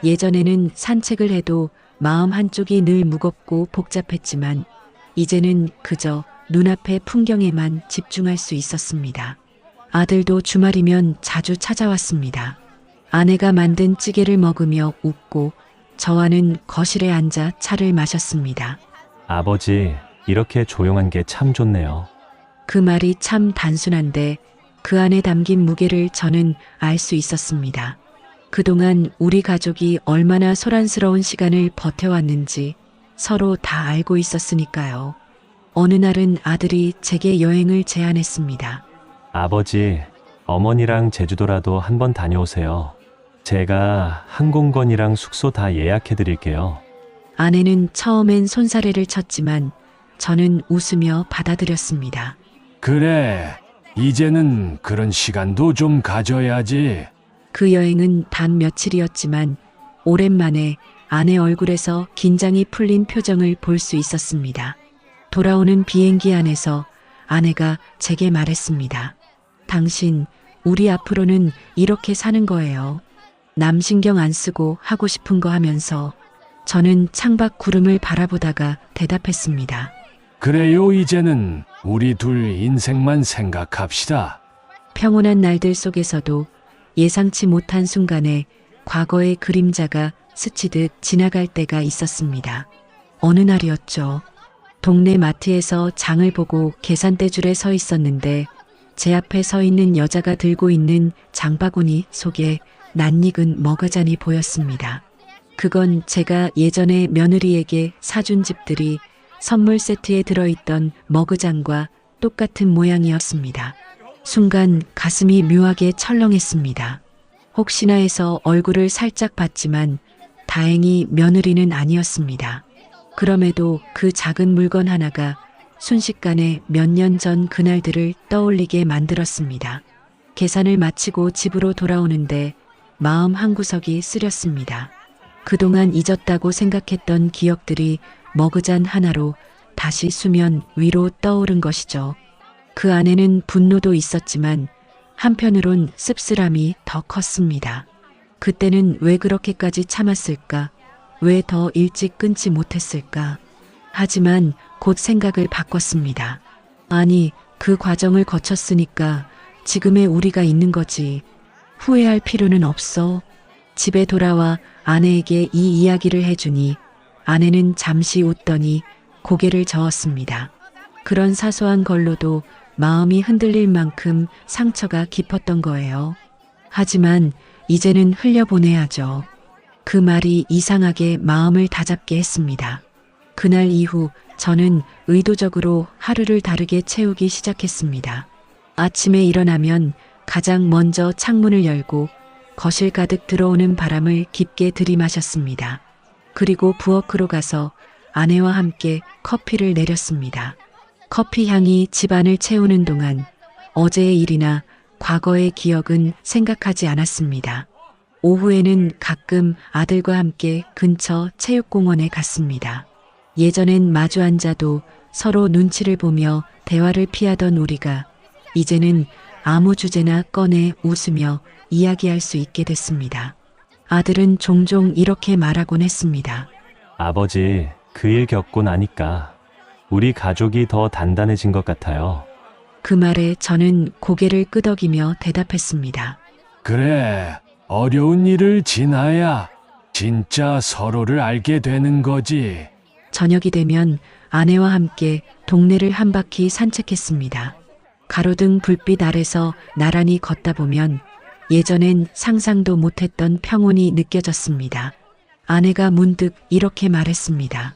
예전에는 산책을 해도 마음 한쪽이 늘 무겁고 복잡했지만 이제는 그저 눈앞의 풍경에만 집중할 수 있었습니다. 아들도 주말이면 자주 찾아왔습니다. 아내가 만든 찌개를 먹으며 웃고 저와는 거실에 앉아 차를 마셨습니다. 아버지, 이렇게 조용한 게 참 좋네요. 그 말이 참 단순한데 그 안에 담긴 무게를 저는 알 수 있었습니다. 그동안 우리 가족이 얼마나 소란스러운 시간을 버텨왔는지 서로 다 알고 있었으니까요. 어느 날은 아들이 제게 여행을 제안했습니다. 아버지, 어머니랑 제주도라도 한번 다녀오세요. 제가 항공권이랑 숙소 다 예약해 드릴게요. 아내는 처음엔 손사래를 쳤지만 저는 웃으며 받아들였습니다. 그래, 이제는 그런 시간도 좀 가져야지. 그 여행은 단 며칠이었지만 오랜만에 아내 얼굴에서 긴장이 풀린 표정을 볼 수 있었습니다. 돌아오는 비행기 안에서 아내가 제게 말했습니다. 당신, 우리 앞으로는 이렇게 사는 거예요. 남 신경 안 쓰고 하고 싶은 거 하면서. 저는 창밖 구름을 바라보다가 대답했습니다. 그래요, 이제는 우리 둘 인생만 생각합시다. 평온한 날들 속에서도 예상치 못한 순간에 과거의 그림자가 스치듯 지나갈 때가 있었습니다. 어느 날이었죠. 동네 마트에서 장을 보고 계산대 줄에 서 있었는데 제 앞에 서 있는 여자가 들고 있는 장바구니 속에 낯익은 머그잔이 보였습니다. 그건 제가 예전에 며느리에게 사준 집들이 선물 세트에 들어있던 머그잔과 똑같은 모양이었습니다. 순간 가슴이 묘하게 철렁했습니다. 혹시나 해서 얼굴을 살짝 봤지만 다행히 며느리는 아니었습니다. 그럼에도 그 작은 물건 하나가 순식간에 몇 년 전 그날들을 떠올리게 만들었습니다. 계산을 마치고 집으로 돌아오는데 마음 한구석이 쓰렸습니다. 그동안 잊었다고 생각했던 기억들이 머그잔 하나로 다시 수면 위로 떠오른 것이죠. 그 안에는 분노도 있었지만 한편으론 씁쓸함이 더 컸습니다. 그때는 왜 그렇게까지 참았을까? 왜 더 일찍 끊지 못했을까? 하지만 곧 생각을 바꿨습니다. 아니, 그 과정을 거쳤으니까 지금의 우리가 있는 거지. 후회할 필요는 없어. 집에 돌아와 아내에게 이 이야기를 해주니 아내는 잠시 웃더니 고개를 저었습니다. 그런 사소한 걸로도 마음이 흔들릴 만큼 상처가 깊었던 거예요. 하지만 이제는 흘려보내야죠. 그 말이 이상하게 마음을 다잡게 했습니다. 그날 이후 저는 의도적으로 하루를 다르게 채우기 시작했습니다. 아침에 일어나면 가장 먼저 창문을 열고 거실 가득 들어오는 바람을 깊게 들이마셨습니다. 그리고 부엌으로 가서 아내와 함께 커피를 내렸습니다. 커피 향이 집안을 채우는 동안 어제의 일이나 과거의 기억은 생각하지 않았습니다. 오후에는 가끔 아들과 함께 근처 체육공원에 갔습니다. 예전엔 마주 앉아도 서로 눈치를 보며 대화를 피하던 우리가 이제는 아무 주제나 꺼내 웃으며 이야기할 수 있게 됐습니다. 아들은 종종 이렇게 말하곤 했습니다. 아버지, 그 일 겪고 나니까 우리 가족이 더 단단해진 것 같아요. 그 말에 저는 고개를 끄덕이며 대답했습니다. 그래, 어려운 일을 지나야 진짜 서로를 알게 되는 거지. 저녁이 되면 아내와 함께 동네를 한 바퀴 산책했습니다. 가로등 불빛 아래서 나란히 걷다 보면 예전엔 상상도 못했던 평온이 느껴졌습니다. 아내가 문득 이렇게 말했습니다.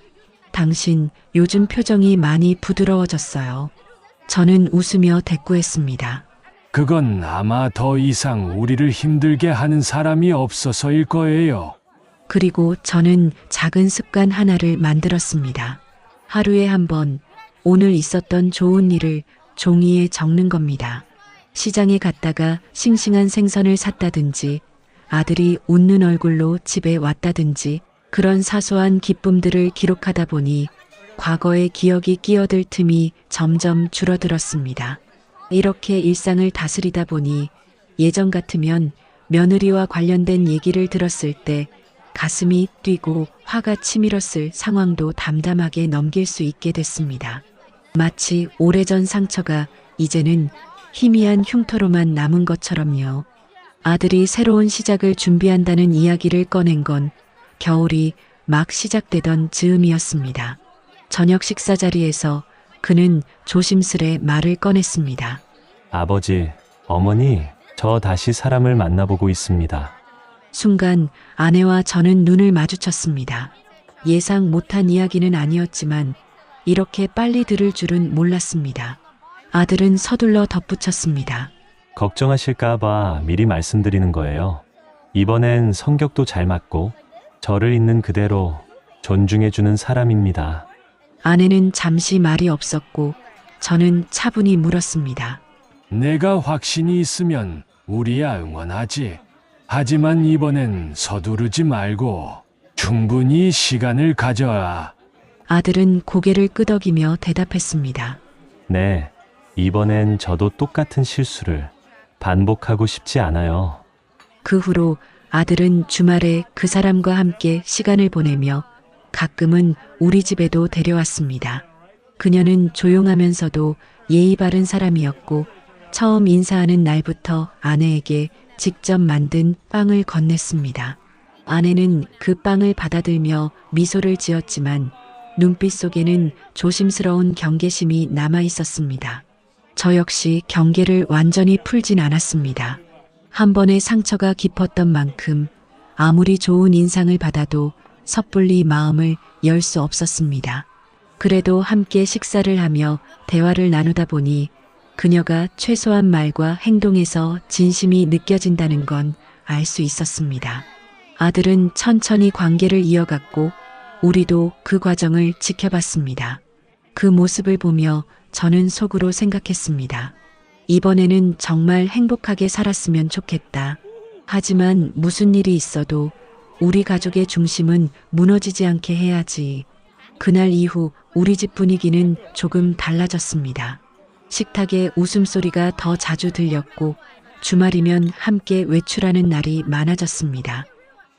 당신 요즘 표정이 많이 부드러워졌어요. 저는 웃으며 대꾸했습니다. 그건 아마 더 이상 우리를 힘들게 하는 사람이 없어서일 거예요. 그리고 저는 작은 습관 하나를 만들었습니다. 하루에 한 번 오늘 있었던 좋은 일을 종이에 적는 겁니다. 시장에 갔다가 싱싱한 생선을 샀다든지 아들이 웃는 얼굴로 집에 왔다든지 그런 사소한 기쁨들을 기록하다 보니 과거의 기억이 끼어들 틈이 점점 줄어들었습니다. 이렇게 일상을 다스리다 보니 예전 같으면 며느리와 관련된 얘기를 들었을 때 가슴이 뛰고 화가 치밀었을 상황도 담담하게 넘길 수 있게 됐습니다. 마치 오래전 상처가 이제는 희미한 흉터로만 남은 것처럼요. 아들이 새로운 시작을 준비한다는 이야기를 꺼낸 건 겨울이 막 시작되던 즈음이었습니다. 저녁 식사 자리에서 그는 조심스레 말을 꺼냈습니다. 아버지, 어머니, 저 다시 사람을 만나보고 있습니다. 순간 아내와 저는 눈을 마주쳤습니다. 예상 못한 이야기는 아니었지만 이렇게 빨리 들을 줄은 몰랐습니다. 아들은 서둘러 덧붙였습니다. 걱정하실까봐 미리 말씀드리는 거예요. 이번엔 성격도 잘 맞고 저를 있는 그대로 존중해주는 사람입니다. 아내는 잠시 말이 없었고 저는 차분히 물었습니다. 내가 확신이 있으면 우리야 응원하지. 하지만 이번엔 서두르지 말고 충분히 시간을 가져야. 아들은 고개를 끄덕이며 대답했습니다. 네, 이번엔 저도 똑같은 실수를 반복하고 싶지 않아요. 그 후로 아들은 주말에 그 사람과 함께 시간을 보내며 가끔은 우리 집에도 데려왔습니다. 그녀는 조용하면서도 예의 바른 사람이었고 처음 인사하는 날부터 아내에게 직접 만든 빵을 건넸습니다. 아내는 그 빵을 받아들며 미소를 지었지만 눈빛 속에는 조심스러운 경계심이 남아 있었습니다. 저 역시 경계를 완전히 풀진 않았습니다. 한 번의 상처가 깊었던 만큼 아무리 좋은 인상을 받아도 섣불리 마음을 열 수 없었습니다. 그래도 함께 식사를 하며 대화를 나누다 보니 그녀가 최소한 말과 행동에서 진심이 느껴진다는 건 알 수 있었습니다. 아들은 천천히 관계를 이어갔고 우리도 그 과정을 지켜봤습니다. 그 모습을 보며 저는 속으로 생각했습니다. 이번에는 정말 행복하게 살았으면 좋겠다. 하지만 무슨 일이 있어도 우리 가족의 중심은 무너지지 않게 해야지. 그날 이후 우리 집 분위기는 조금 달라졌습니다. 식탁에 웃음소리가 더 자주 들렸고 주말이면 함께 외출하는 날이 많아졌습니다.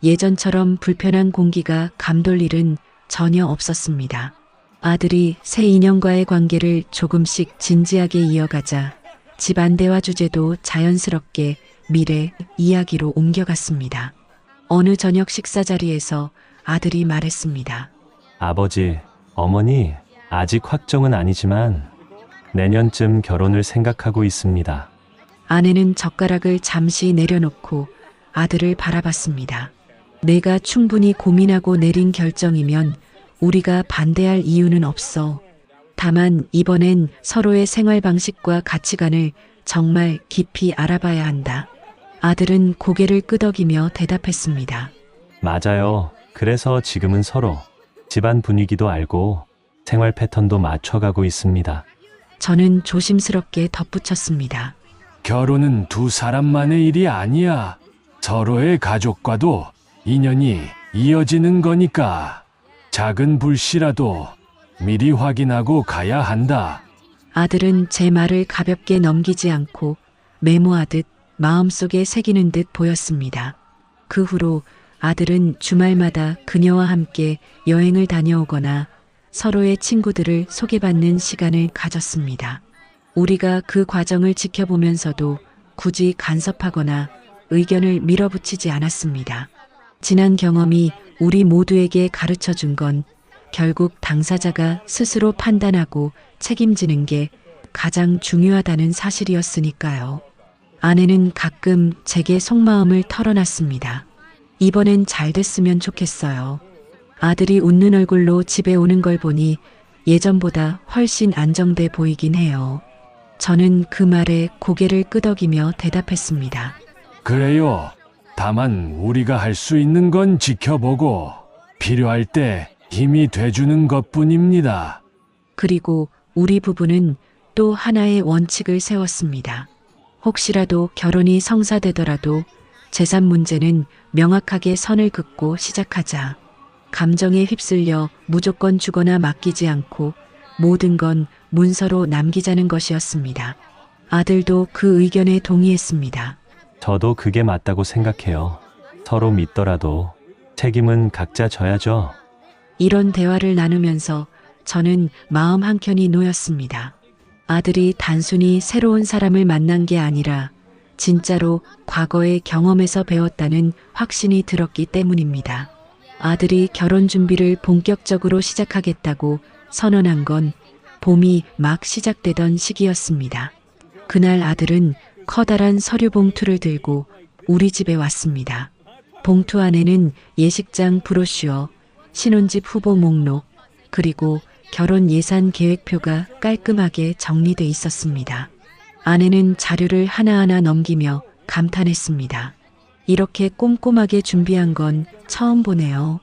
예전처럼 불편한 공기가 감돌 일은 전혀 없었습니다. 아들이 새 인연과의 관계를 조금씩 진지하게 이어가자 집안 대화 주제도 자연스럽게 미래 이야기로 옮겨갔습니다. 어느 저녁 식사 자리에서 아들이 말했습니다. 아버지, 어머니, 아직 확정은 아니지만 내년쯤 결혼을 생각하고 있습니다. 아내는 젓가락을 잠시 내려놓고 아들을 바라봤습니다. 내가 충분히 고민하고 내린 결정이면 우리가 반대할 이유는 없어. 다만 이번엔 서로의 생활 방식과 가치관을 정말 깊이 알아봐야 한다. 아들은 고개를 끄덕이며 대답했습니다. 맞아요. 그래서 지금은 서로 집안 분위기도 알고 생활 패턴도 맞춰가고 있습니다. 저는 조심스럽게 덧붙였습니다. 결혼은 두 사람만의 일이 아니야. 서로의 가족과도 인연이 이어지는 거니까 작은 불씨라도 미리 확인하고 가야 한다. 아들은 제 말을 가볍게 넘기지 않고 메모하듯 마음속에 새기는 듯 보였습니다. 그 후로 아들은 주말마다 그녀와 함께 여행을 다녀오거나 서로의 친구들을 소개받는 시간을 가졌습니다. 우리가 그 과정을 지켜보면서도 굳이 간섭하거나 의견을 밀어붙이지 않았습니다. 지난 경험이 우리 모두에게 가르쳐 준 건 결국 당사자가 스스로 판단하고 책임지는 게 가장 중요하다는 사실이었으니까요. 아내는 가끔 제게 속마음을 털어놨습니다. 이번엔 잘 됐으면 좋겠어요. 아들이 웃는 얼굴로 집에 오는 걸 보니 예전보다 훨씬 안정돼 보이긴 해요. 저는 그 말에 고개를 끄덕이며 대답했습니다. 그래요. 다만 우리가 할 수 있는 건 지켜보고 필요할 때 힘이 돼주는 것뿐입니다. 그리고 우리 부부는 또 하나의 원칙을 세웠습니다. 혹시라도 결혼이 성사되더라도 재산 문제는 명확하게 선을 긋고 시작하자. 감정에 휩쓸려 무조건 주거나 맡기지 않고 모든 건 문서로 남기자는 것이었습니다. 아들도 그 의견에 동의했습니다. 저도 그게 맞다고 생각해요. 서로 믿더라도 책임은 각자 져야죠. 이런 대화를 나누면서 저는 마음 한켠이 놓였습니다. 아들이 단순히 새로운 사람을 만난 게 아니라 진짜로 과거의 경험에서 배웠다는 확신이 들었기 때문입니다. 아들이 결혼 준비를 본격적으로 시작하겠다고 선언한 건 봄이 막 시작되던 시기였습니다. 그날 아들은 커다란 서류 봉투를 들고 우리 집에 왔습니다. 봉투 안에는 예식장 브로슈어, 신혼집 후보 목록, 그리고 결혼 예산 계획표가 깔끔하게 정리돼 있었습니다. 아내는 자료를 하나하나 넘기며 감탄했습니다. 이렇게 꼼꼼하게 준비한 건 처음 보네요.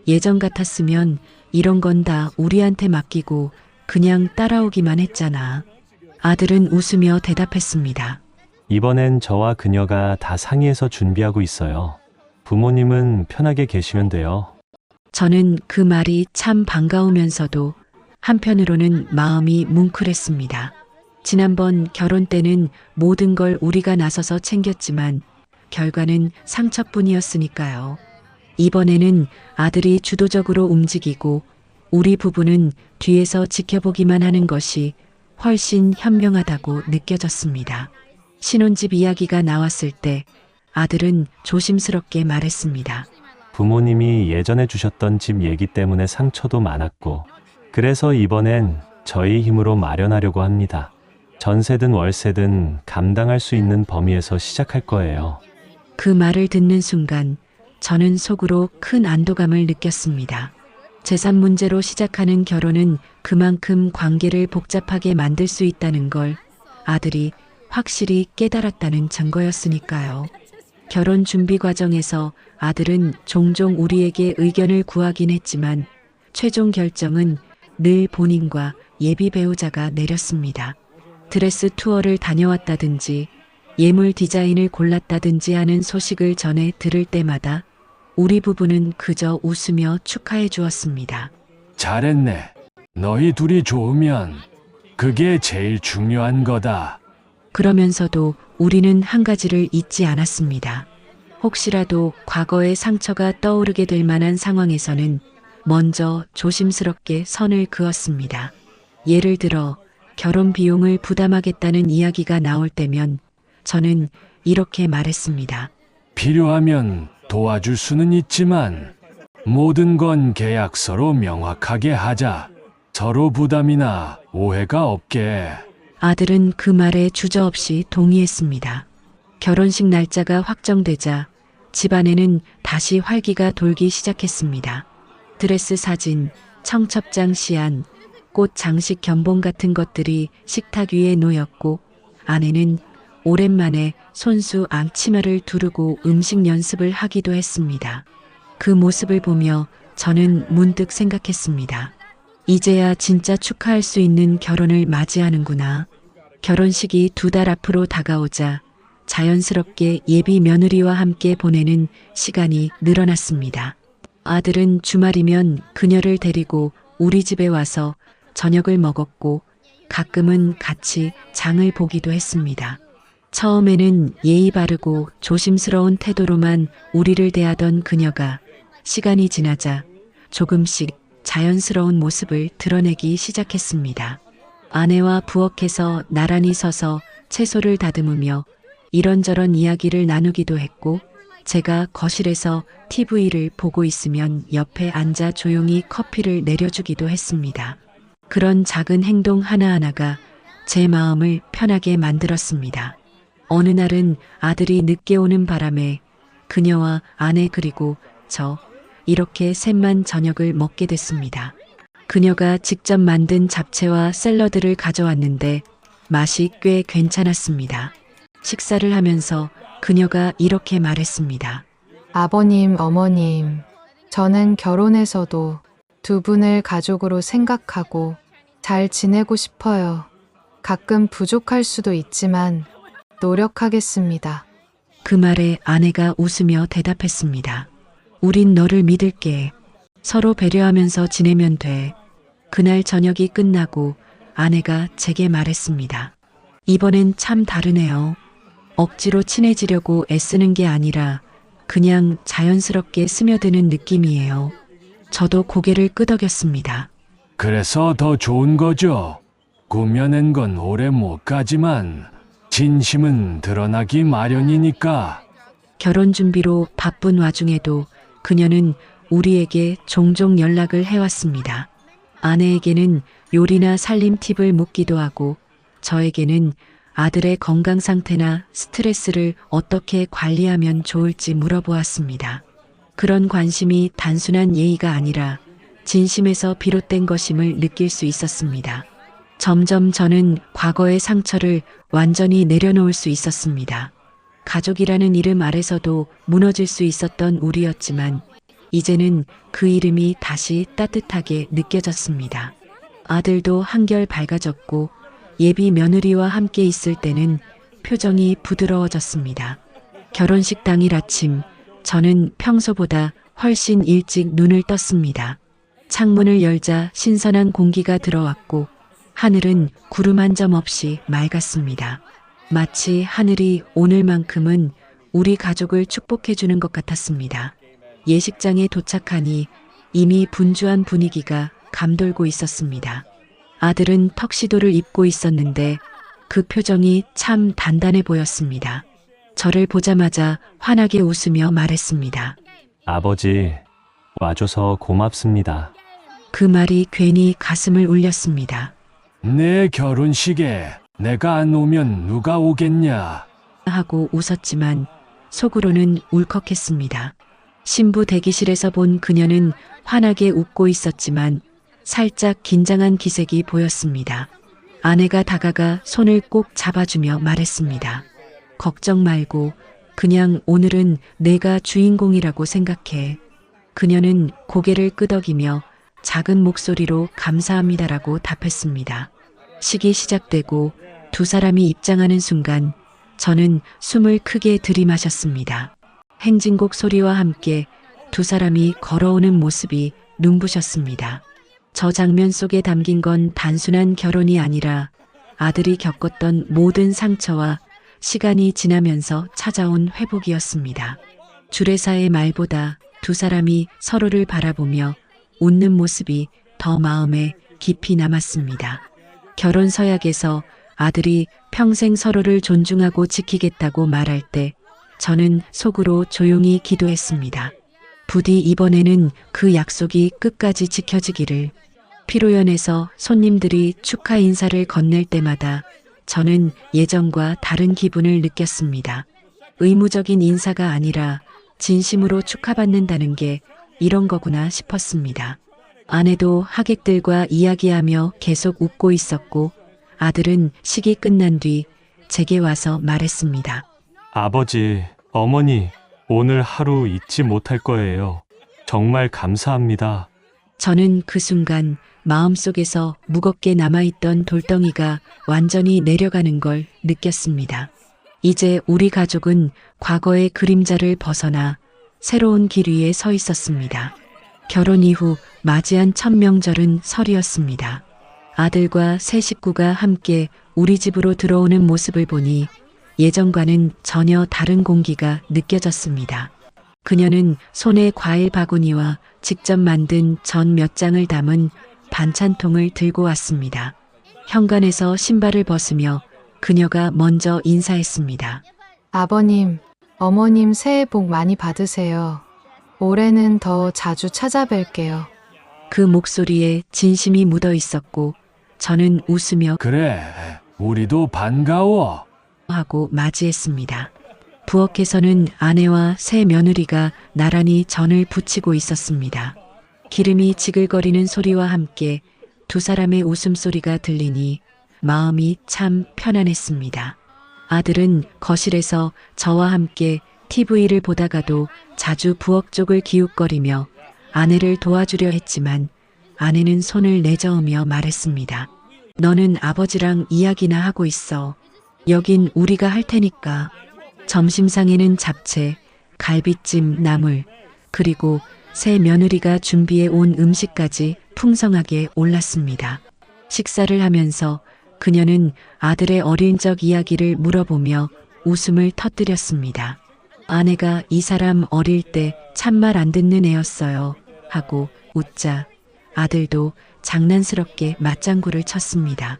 예전 같았으면 이런 건 다 우리한테 맡기고 그냥 따라오기만 했잖아. 아들은 웃으며 대답했습니다. 이번엔 저와 그녀가 다 상의해서 준비하고 있어요. 부모님은 편하게 계시면 돼요. 저는 그 말이 참 반가우면서도 한편으로는 마음이 뭉클했습니다. 지난번 결혼 때는 모든 걸 우리가 나서서 챙겼지만 결과는 상처뿐이었으니까요. 이번에는 아들이 주도적으로 움직이고 우리 부부는 뒤에서 지켜보기만 하는 것이 훨씬 현명하다고 느껴졌습니다. 신혼집 이야기가 나왔을 때 아들은 조심스럽게 말했습니다. 부모님이 예전에 주셨던 집 얘기 때문에 상처도 많았고, 그래서 이번엔 저희 힘으로 마련하려고 합니다. 전세든 월세든 감당할 수 있는 범위에서 시작할 거예요. 그 말을 듣는 순간 저는 속으로 큰 안도감을 느꼈습니다. 재산 문제로 시작하는 결혼은 그만큼 관계를 복잡하게 만들 수 있다는 걸 아들이 확실히 깨달았다는 증거였으니까요. 결혼 준비 과정에서 아들은 종종 우리에게 의견을 구하긴 했지만 최종 결정은 늘 본인과 예비 배우자가 내렸습니다. 드레스 투어를 다녀왔다든지 예물 디자인을 골랐다든지 하는 소식을 전해 들을 때마다 우리 부부는 그저 웃으며 축하해 주었습니다. 잘했네. 너희 둘이 좋으면 그게 제일 중요한 거다. 그러면서도 우리는 한 가지를 잊지 않았습니다. 혹시라도 과거의 상처가 떠오르게 될 만한 상황에서는 먼저 조심스럽게 선을 그었습니다. 예를 들어 결혼 비용을 부담하겠다는 이야기가 나올 때면 저는 이렇게 말했습니다. 필요하면 도와줄 수는 있지만 모든 건 계약서로 명확하게 하자. 서로 부담이나 오해가 없게. 아들은 그 말에 주저없이 동의했습니다. 결혼식 날짜가 확정되자 집안에는 다시 활기가 돌기 시작했습니다. 드레스 사진, 청첩장 시안, 꽃 장식 견본 같은 것들이 식탁 위에 놓였고 아내는 오랜만에 손수 앞치마를 두르고 음식 연습을 하기도 했습니다. 그 모습을 보며 저는 문득 생각했습니다. 이제야 진짜 축하할 수 있는 결혼을 맞이하는구나. 결혼식이 2달 앞으로 다가오자 자연스럽게 예비 며느리와 함께 보내는 시간이 늘어났습니다. 아들은 주말이면 그녀를 데리고 우리 집에 와서 저녁을 먹었고 가끔은 같이 장을 보기도 했습니다. 처음에는 예의 바르고 조심스러운 태도로만 우리를 대하던 그녀가 시간이 지나자 조금씩 자연스러운 모습을 드러내기 시작했습니다. 아내와 부엌에서 나란히 서서 채소를 다듬으며 이런저런 이야기를 나누기도 했고, 제가 거실에서 TV를 보고 있으면 옆에 앉아 조용히 커피를 내려주기도 했습니다. 그런 작은 행동 하나하나가 제 마음을 편하게 만들었습니다. 어느 날은 아들이 늦게 오는 바람에 그녀와 아내 그리고 저 이렇게 셋만 저녁을 먹게 됐습니다. 그녀가 직접 만든 잡채와 샐러드를 가져왔는데 맛이 꽤 괜찮았습니다. 식사를 하면서 그녀가 이렇게 말했습니다. 아버님, 어머님, 저는 결혼해서도 두 분을 가족으로 생각하고 잘 지내고 싶어요. 가끔 부족할 수도 있지만 노력하겠습니다. 그 말에 아내가 웃으며 대답했습니다. 우린 너를 믿을게. 서로 배려하면서 지내면 돼. 그날 저녁이 끝나고 아내가 제게 말했습니다. 이번엔 참 다르네요. 억지로 친해지려고 애쓰는 게 아니라 그냥 자연스럽게 스며드는 느낌이에요. 저도 고개를 끄덕였습니다. 그래서 더 좋은 거죠. 꾸며낸 건 오래 못 가지만 진심은 드러나기 마련이니까. 결혼 준비로 바쁜 와중에도 그녀는 우리에게 종종 연락을 해왔습니다. 아내에게는 요리나 살림 팁을 묻기도 하고 저에게는 아들의 건강 상태나 스트레스를 어떻게 관리하면 좋을지 물어보았습니다. 그런 관심이 단순한 예의가 아니라 진심에서 비롯된 것임을 느낄 수 있었습니다. 점점 저는 과거의 상처를 완전히 내려놓을 수 있었습니다. 가족이라는 이름 아래서도 무너질 수 있었던 우리였지만 이제는 그 이름이 다시 따뜻하게 느껴졌습니다. 아들도 한결 밝아졌고 예비 며느리와 함께 있을 때는 표정이 부드러워졌습니다. 결혼식 당일 아침 저는 평소보다 훨씬 일찍 눈을 떴습니다. 창문을 열자 신선한 공기가 들어왔고 하늘은 구름 한 점 없이 맑았습니다. 마치 하늘이 오늘만큼은 우리 가족을 축복해 주는 것 같았습니다. 예식장에 도착하니 이미 분주한 분위기가 감돌고 있었습니다. 아들은 턱시도를 입고 있었는데 그 표정이 참 단단해 보였습니다. 저를 보자마자 환하게 웃으며 말했습니다. 아버지, 와줘서 고맙습니다. 그 말이 괜히 가슴을 울렸습니다. 내 결혼식에 내가 안 오면 누가 오겠냐. 하고 웃었지만 속으로는 울컥했습니다. 신부 대기실에서 본 그녀는 환하게 웃고 있었지만 살짝 긴장한 기색이 보였습니다. 아내가 다가가 손을 꼭 잡아주며 말했습니다. 걱정 말고 그냥 오늘은 내가 주인공이라고 생각해. 그녀는 고개를 끄덕이며 작은 목소리로 감사합니다라고 답했습니다. 식이 시작되고 두 사람이 입장하는 순간 저는 숨을 크게 들이마셨습니다. 행진곡 소리와 함께 두 사람이 걸어오는 모습이 눈부셨습니다. 저 장면 속에 담긴 건 단순한 결혼이 아니라 아들이 겪었던 모든 상처와 시간이 지나면서 찾아온 회복이었습니다. 주례사의 말보다 두 사람이 서로를 바라보며 웃는 모습이 더 마음에 깊이 남았습니다. 결혼 서약에서 아들이 평생 서로를 존중하고 지키겠다고 말할 때 저는 속으로 조용히 기도했습니다. 부디 이번에는 그 약속이 끝까지 지켜지기를. 피로연에서 손님들이 축하 인사를 건넬 때마다 저는 예전과 다른 기분을 느꼈습니다. 의무적인 인사가 아니라 진심으로 축하받는다는 게 이런 거구나 싶었습니다. 아내도 하객들과 이야기하며 계속 웃고 있었고 아들은 식이 끝난 뒤 제게 와서 말했습니다. 아버지, 어머니, 오늘 하루 잊지 못할 거예요. 정말 감사합니다. 저는 그 순간 마음속에서 무겁게 남아있던 돌덩이가 완전히 내려가는 걸 느꼈습니다. 이제 우리 가족은 과거의 그림자를 벗어나 새로운 길 위에 서 있었습니다. 결혼 이후 맞이한 첫 명절은 설이었습니다. 아들과 새 식구가 함께 우리 집으로 들어오는 모습을 보니 예전과는 전혀 다른 공기가 느껴졌습니다. 그녀는 손에 과일 바구니와 직접 만든 전 몇 장을 담은 반찬통을 들고 왔습니다. 현관에서 신발을 벗으며 그녀가 먼저 인사했습니다. 아버님, 어머님 새해 복 많이 받으세요. 올해는 더 자주 찾아뵐게요. 그 목소리에 진심이 묻어 있었고 저는 웃으며 그래, 우리도 반가워. 하고 맞이했습니다. 부엌에서는 아내와 새 며느리가 나란히 전을 부치고 있었습니다. 기름이 지글거리는 소리와 함께 두 사람의 웃음소리가 들리니 마음이 참 편안했습니다. 아들은 거실에서 저와 함께 TV를 보다가도 자주 부엌 쪽을 기웃거리며 아내를 도와주려 했지만 아내는 손을 내저으며 말했습니다. 너는 아버지랑 이야기나 하고 있어. 여긴 우리가 할 테니까. 점심상에는 잡채, 갈비찜, 나물, 그리고 새 며느리가 준비해 온 음식까지 풍성하게 올랐습니다. 식사를 하면서 그녀는 아들의 어린 적 이야기를 물어보며 웃음을 터뜨렸습니다. 아내가 이 사람 어릴 때 참말 안 듣는 애였어요 하고 웃자 아들도 장난스럽게 맞장구를 쳤습니다.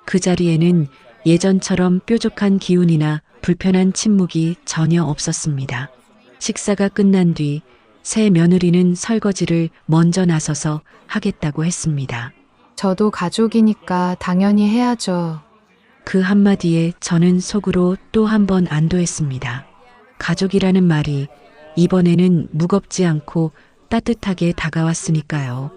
그 자리에는 예전처럼 뾰족한 기운이나 불편한 침묵이 전혀 없었습니다. 식사가 끝난 뒤 새 며느리는 설거지를 먼저 나서서 하겠다고 했습니다. 저도 가족이니까 당연히 해야죠. 그 한마디에 저는 속으로 또 한 번 안도했습니다. 가족이라는 말이 이번에는 무겁지 않고 따뜻하게 다가왔으니까요.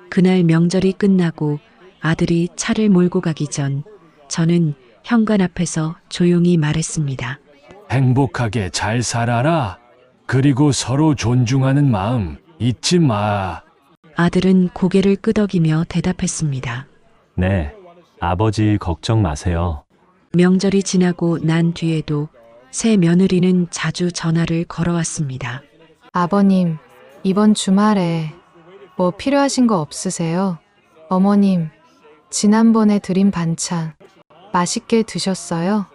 그날 명절이 끝나고 아들이 차를 몰고 가기 전 저는 현관 앞에서 조용히 말했습니다. 행복하게 잘 살아라. 그리고 서로 존중하는 마음 잊지 마. 아들은 고개를 끄덕이며 대답했습니다. 네, 아버지 걱정 마세요. 명절이 지나고 난 뒤에도 새 며느리는 자주 전화를 걸어왔습니다. 아버님, 이번 주말에 뭐 필요하신 거 없으세요? 어머님, 지난번에 드린 반찬 맛있게 드셨어요?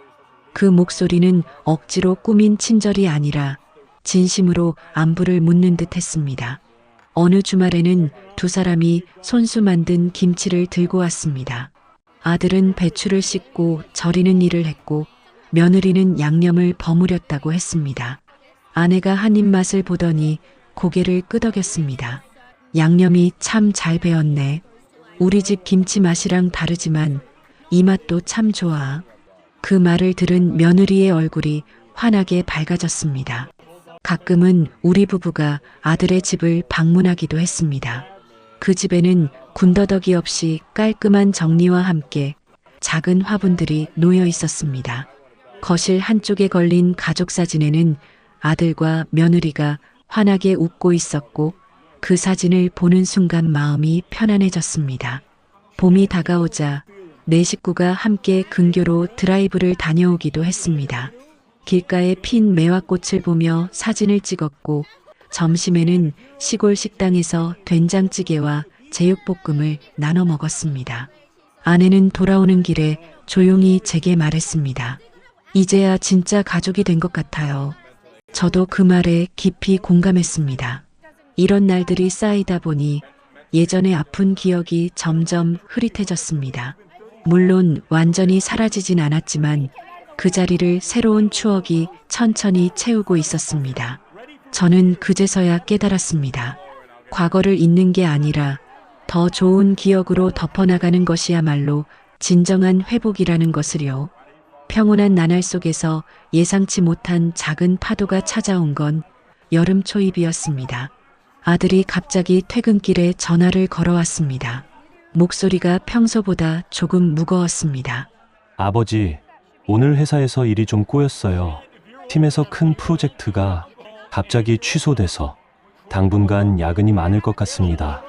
그 목소리는 억지로 꾸민 친절이 아니라 진심으로 안부를 묻는 듯 했습니다. 어느 주말에는 두 사람이 손수 만든 김치를 들고 왔습니다. 아들은 배추를 씻고 절이는 일을 했고 며느리는 양념을 버무렸다고 했습니다. 아내가 한 입맛을 보더니 고개를 끄덕였습니다. 양념이 참 잘 배었네. 우리 집 김치 맛이랑 다르지만 이 맛도 참 좋아. 그 말을 들은 며느리의 얼굴이 환하게 밝아졌습니다. 가끔은 우리 부부가 아들의 집을 방문하기도 했습니다. 그 집에는 군더더기 없이 깔끔한 정리와 함께 작은 화분들이 놓여 있었습니다. 거실 한쪽에 걸린 가족 사진에는 아들과 며느리가 환하게 웃고 있었고 그 사진을 보는 순간 마음이 편안해졌습니다. 봄이 다가오자 네 식구가 함께 근교로 드라이브를 다녀오기도 했습니다. 길가에 핀 매화꽃을 보며 사진을 찍었고 점심에는 시골 식당에서 된장찌개와 제육볶음을 나눠 먹었습니다. 아내는 돌아오는 길에 조용히 제게 말했습니다. 이제야 진짜 가족이 된 것 같아요. 저도 그 말에 깊이 공감했습니다. 이런 날들이 쌓이다 보니 예전의 아픈 기억이 점점 흐릿해졌습니다. 물론 완전히 사라지진 않았지만 그 자리를 새로운 추억이 천천히 채우고 있었습니다. 저는 그제서야 깨달았습니다. 과거를 잊는 게 아니라 더 좋은 기억으로 덮어나가는 것이야말로 진정한 회복이라는 것을요. 평온한 나날 속에서 예상치 못한 작은 파도가 찾아온 건 여름 초입이었습니다. 아들이 갑자기 퇴근길에 전화를 걸어왔습니다. 목소리가 평소보다 조금 무거웠습니다. 아버지, 오늘 회사에서 일이 좀 꼬였어요. 팀에서 큰 프로젝트가 갑자기 취소돼서 당분간 야근이 많을 것 같습니다.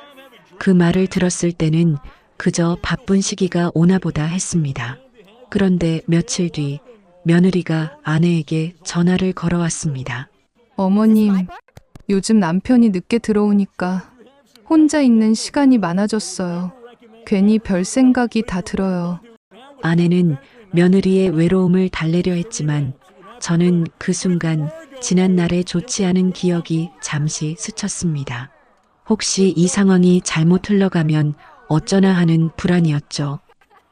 그 말을 들었을 때는 그저 바쁜 시기가 오나보다 했습니다. 그런데 며칠 뒤 며느리가 아내에게 전화를 걸어왔습니다. 어머님, 요즘 남편이 늦게 들어오니까 혼자 있는 시간이 많아졌어요. 괜히 별 생각이 다 들어요. 아내는 며느리의 외로움을 달래려 했지만 저는 그 순간 지난 날의 좋지 않은 기억이 잠시 스쳤습니다. 혹시 이 상황이 잘못 흘러가면 어쩌나 하는 불안이었죠.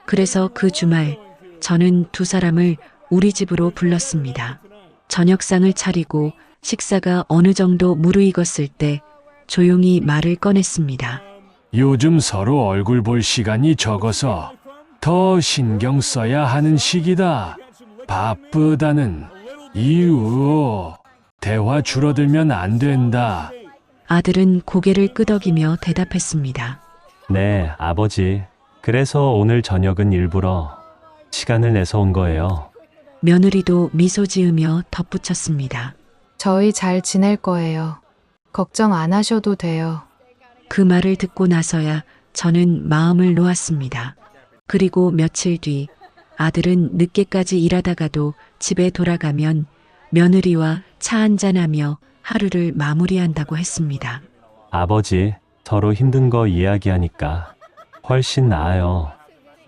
그래서 그 주말 저는 두 사람을 우리 집으로 불렀습니다. 저녁상을 차리고 식사가 어느 정도 무르익었을 때 조용히 말을 꺼냈습니다. 요즘 서로 얼굴 볼 시간이 적어서 더 신경 써야 하는 시기다. 바쁘다는 이유. 대화 줄어들면 안 된다. 아들은 고개를 끄덕이며 대답했습니다. 네, 아버지. 그래서 오늘 저녁은 일부러 시간을 내서 온 거예요. 며느리도 미소 지으며 덧붙였습니다. 저희 잘 지낼 거예요. 걱정 안 하셔도 돼요. 그 말을 듣고 나서야 저는 마음을 놓았습니다. 그리고 며칠 뒤 아들은 늦게까지 일하다가도 집에 돌아가면 며느리와 차 한잔하며 하루를 마무리한다고 했습니다. 아버지, 서로 힘든 거 이야기하니까 훨씬 나아요.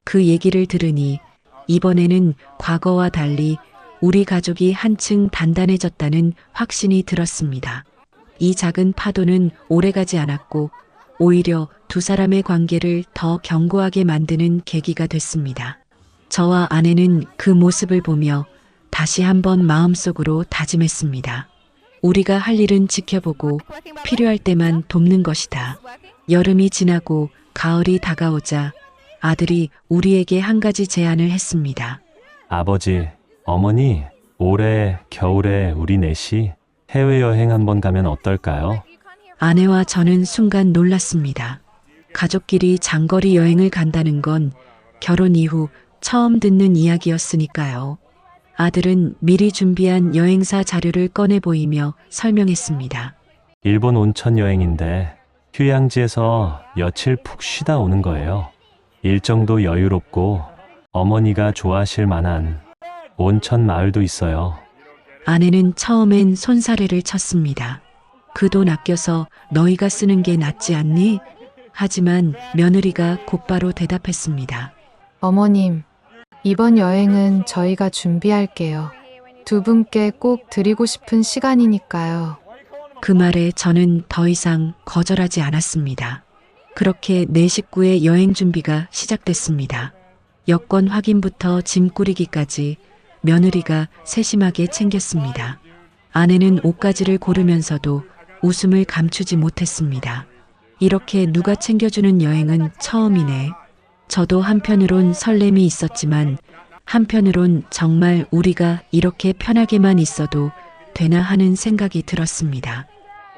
그 얘기를 들으니 이번에는 과거와 달리 우리 가족이 한층 단단해졌다는 확신이 들었습니다. 이 작은 파도는 오래가지 않았고 오히려 두 사람의 관계를 더 견고하게 만드는 계기가 됐습니다. 저와 아내는 그 모습을 보며 다시 한번 마음속으로 다짐했습니다. 우리가 할 일은 지켜보고 필요할 때만 돕는 것이다. 여름이 지나고 가을이 다가오자 아들이 우리에게 한 가지 제안을 했습니다. 아버지, 어머니, 올해 겨울에 우리 넷이 해외여행 한번 가면 어떨까요? 아내와 저는 순간 놀랐습니다. 가족끼리 장거리 여행을 간다는 건 결혼 이후 처음 듣는 이야기였으니까요. 아들은 미리 준비한 여행사 자료를 꺼내 보이며 설명했습니다. 일본 온천 여행인데 휴양지에서 며칠 푹 쉬다 오는 거예요. 일정도 여유롭고 어머니가 좋아하실 만한 온천 마을도 있어요. 아내는 처음엔 손사래를 쳤습니다. 그 돈 아껴서 너희가 쓰는 게 낫지 않니? 하지만 며느리가 곧바로 대답했습니다. 어머님, 이번 여행은 저희가 준비할게요. 두 분께 꼭 드리고 싶은 시간이니까요. 그 말에 저는 더 이상 거절하지 않았습니다. 그렇게 네 식구의 여행 준비가 시작됐습니다. 여권 확인부터 짐 꾸리기까지 며느리가 세심하게 챙겼습니다. 아내는 옷가지를 고르면서도 웃음을 감추지 못했습니다. 이렇게 누가 챙겨주는 여행은 처음이네. 저도 한편으론 설렘이 있었지만 한편으론 정말 우리가 이렇게 편하게만 있어도 되나 하는 생각이 들었습니다.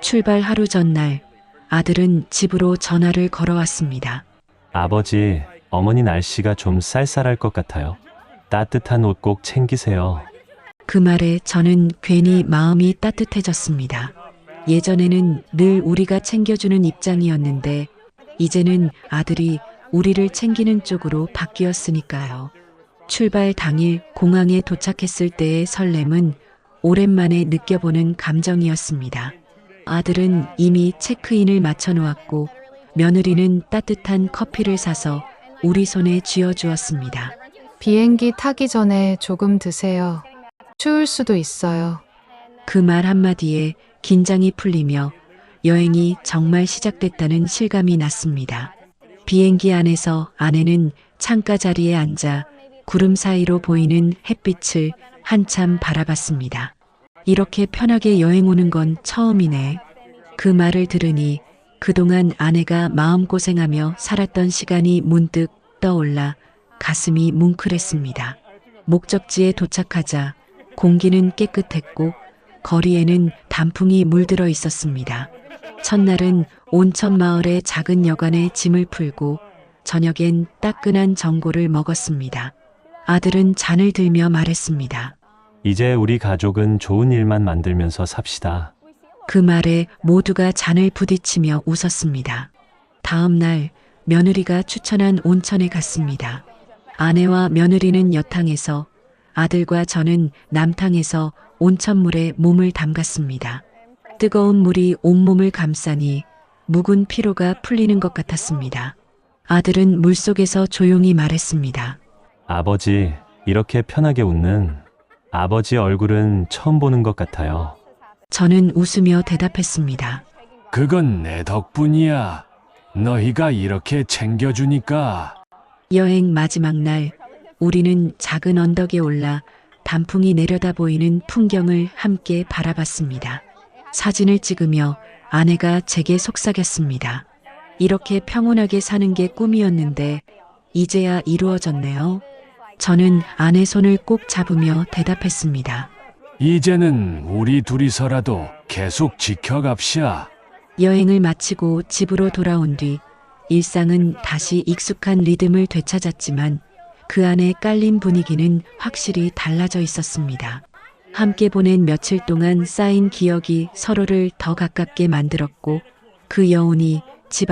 출발 하루 전날 아들은 집으로 전화를 걸어왔습니다. 아버지, 어머니 날씨가 좀 쌀쌀할 것 같아요. 따뜻한 옷 꼭 챙기세요. 그 말에 저는 괜히 마음이 따뜻해졌습니다. 예전에는 늘 우리가 챙겨주는 입장이었는데 이제는 아들이 우리를 챙기는 쪽으로 바뀌었으니까요. 출발 당일 공항에 도착했을 때의 설렘은 오랜만에 느껴보는 감정이었습니다. 아들은 이미 체크인을 마쳐놓았고 며느리는 따뜻한 커피를 사서 우리 손에 쥐어주었습니다. 비행기 타기 전에 조금 드세요. 추울 수도 있어요. 그 말 한마디에 긴장이 풀리며 여행이 정말 시작됐다는 실감이 났습니다. 비행기 안에서 아내는 창가 자리에 앉아 구름 사이로 보이는 햇빛을 한참 바라봤습니다. 이렇게 편하게 여행 오는 건 처음이네. 그 말을 들으니 그동안 아내가 마음고생하며 살았던 시간이 문득 떠올라 가슴이 뭉클했습니다. 목적지에 도착하자 공기는 깨끗했고 거리에는 단풍이 물들어 있었습니다. 첫날은 온천 마을의 작은 여관에 짐을 풀고 저녁엔 따끈한 전골을 먹었습니다. 아들은 잔을 들며 말했습니다. 이제 우리 가족은 좋은 일만 만들면서 삽시다. 그 말에 모두가 잔을 부딪히며 웃었습니다. 다음 날 며느리가 추천한 온천에 갔습니다. 아내와 며느리는 여탕에서, 아들과 저는 남탕에서 온천물에 몸을 담갔습니다. 뜨거운 물이 온몸을 감싸니 묵은 피로가 풀리는 것 같았습니다. 아들은 물속에서 조용히 말했습니다. 아버지, 이렇게 편하게 웃는 아버지 얼굴은 처음 보는 것 같아요. 저는 웃으며 대답했습니다. 그건 내 덕분이야. 너희가 이렇게 챙겨주니까. 여행 마지막 날 우리는 작은 언덕에 올라 단풍이 내려다 보이는 풍경을 함께 바라봤습니다. 사진을 찍으며 아내가 제게 속삭였습니다. 이렇게 평온하게 사는 게 꿈이었는데 이제야 이루어졌네요. 저는 아내 손을 꼭 잡으며 대답했습니다. 이제는 우리 둘이서라도 계속 지켜갑시다. 여행을 마치고 집으로 돌아온 뒤 일상은 다시 익숙한 리듬을 되찾았지만 그 안에 깔린 분위기는 확실히 달라져 있었습니다. 함께 보낸 며칠 동안 쌓인 기억이 서로를 더 가깝게 만들었고 그 여운이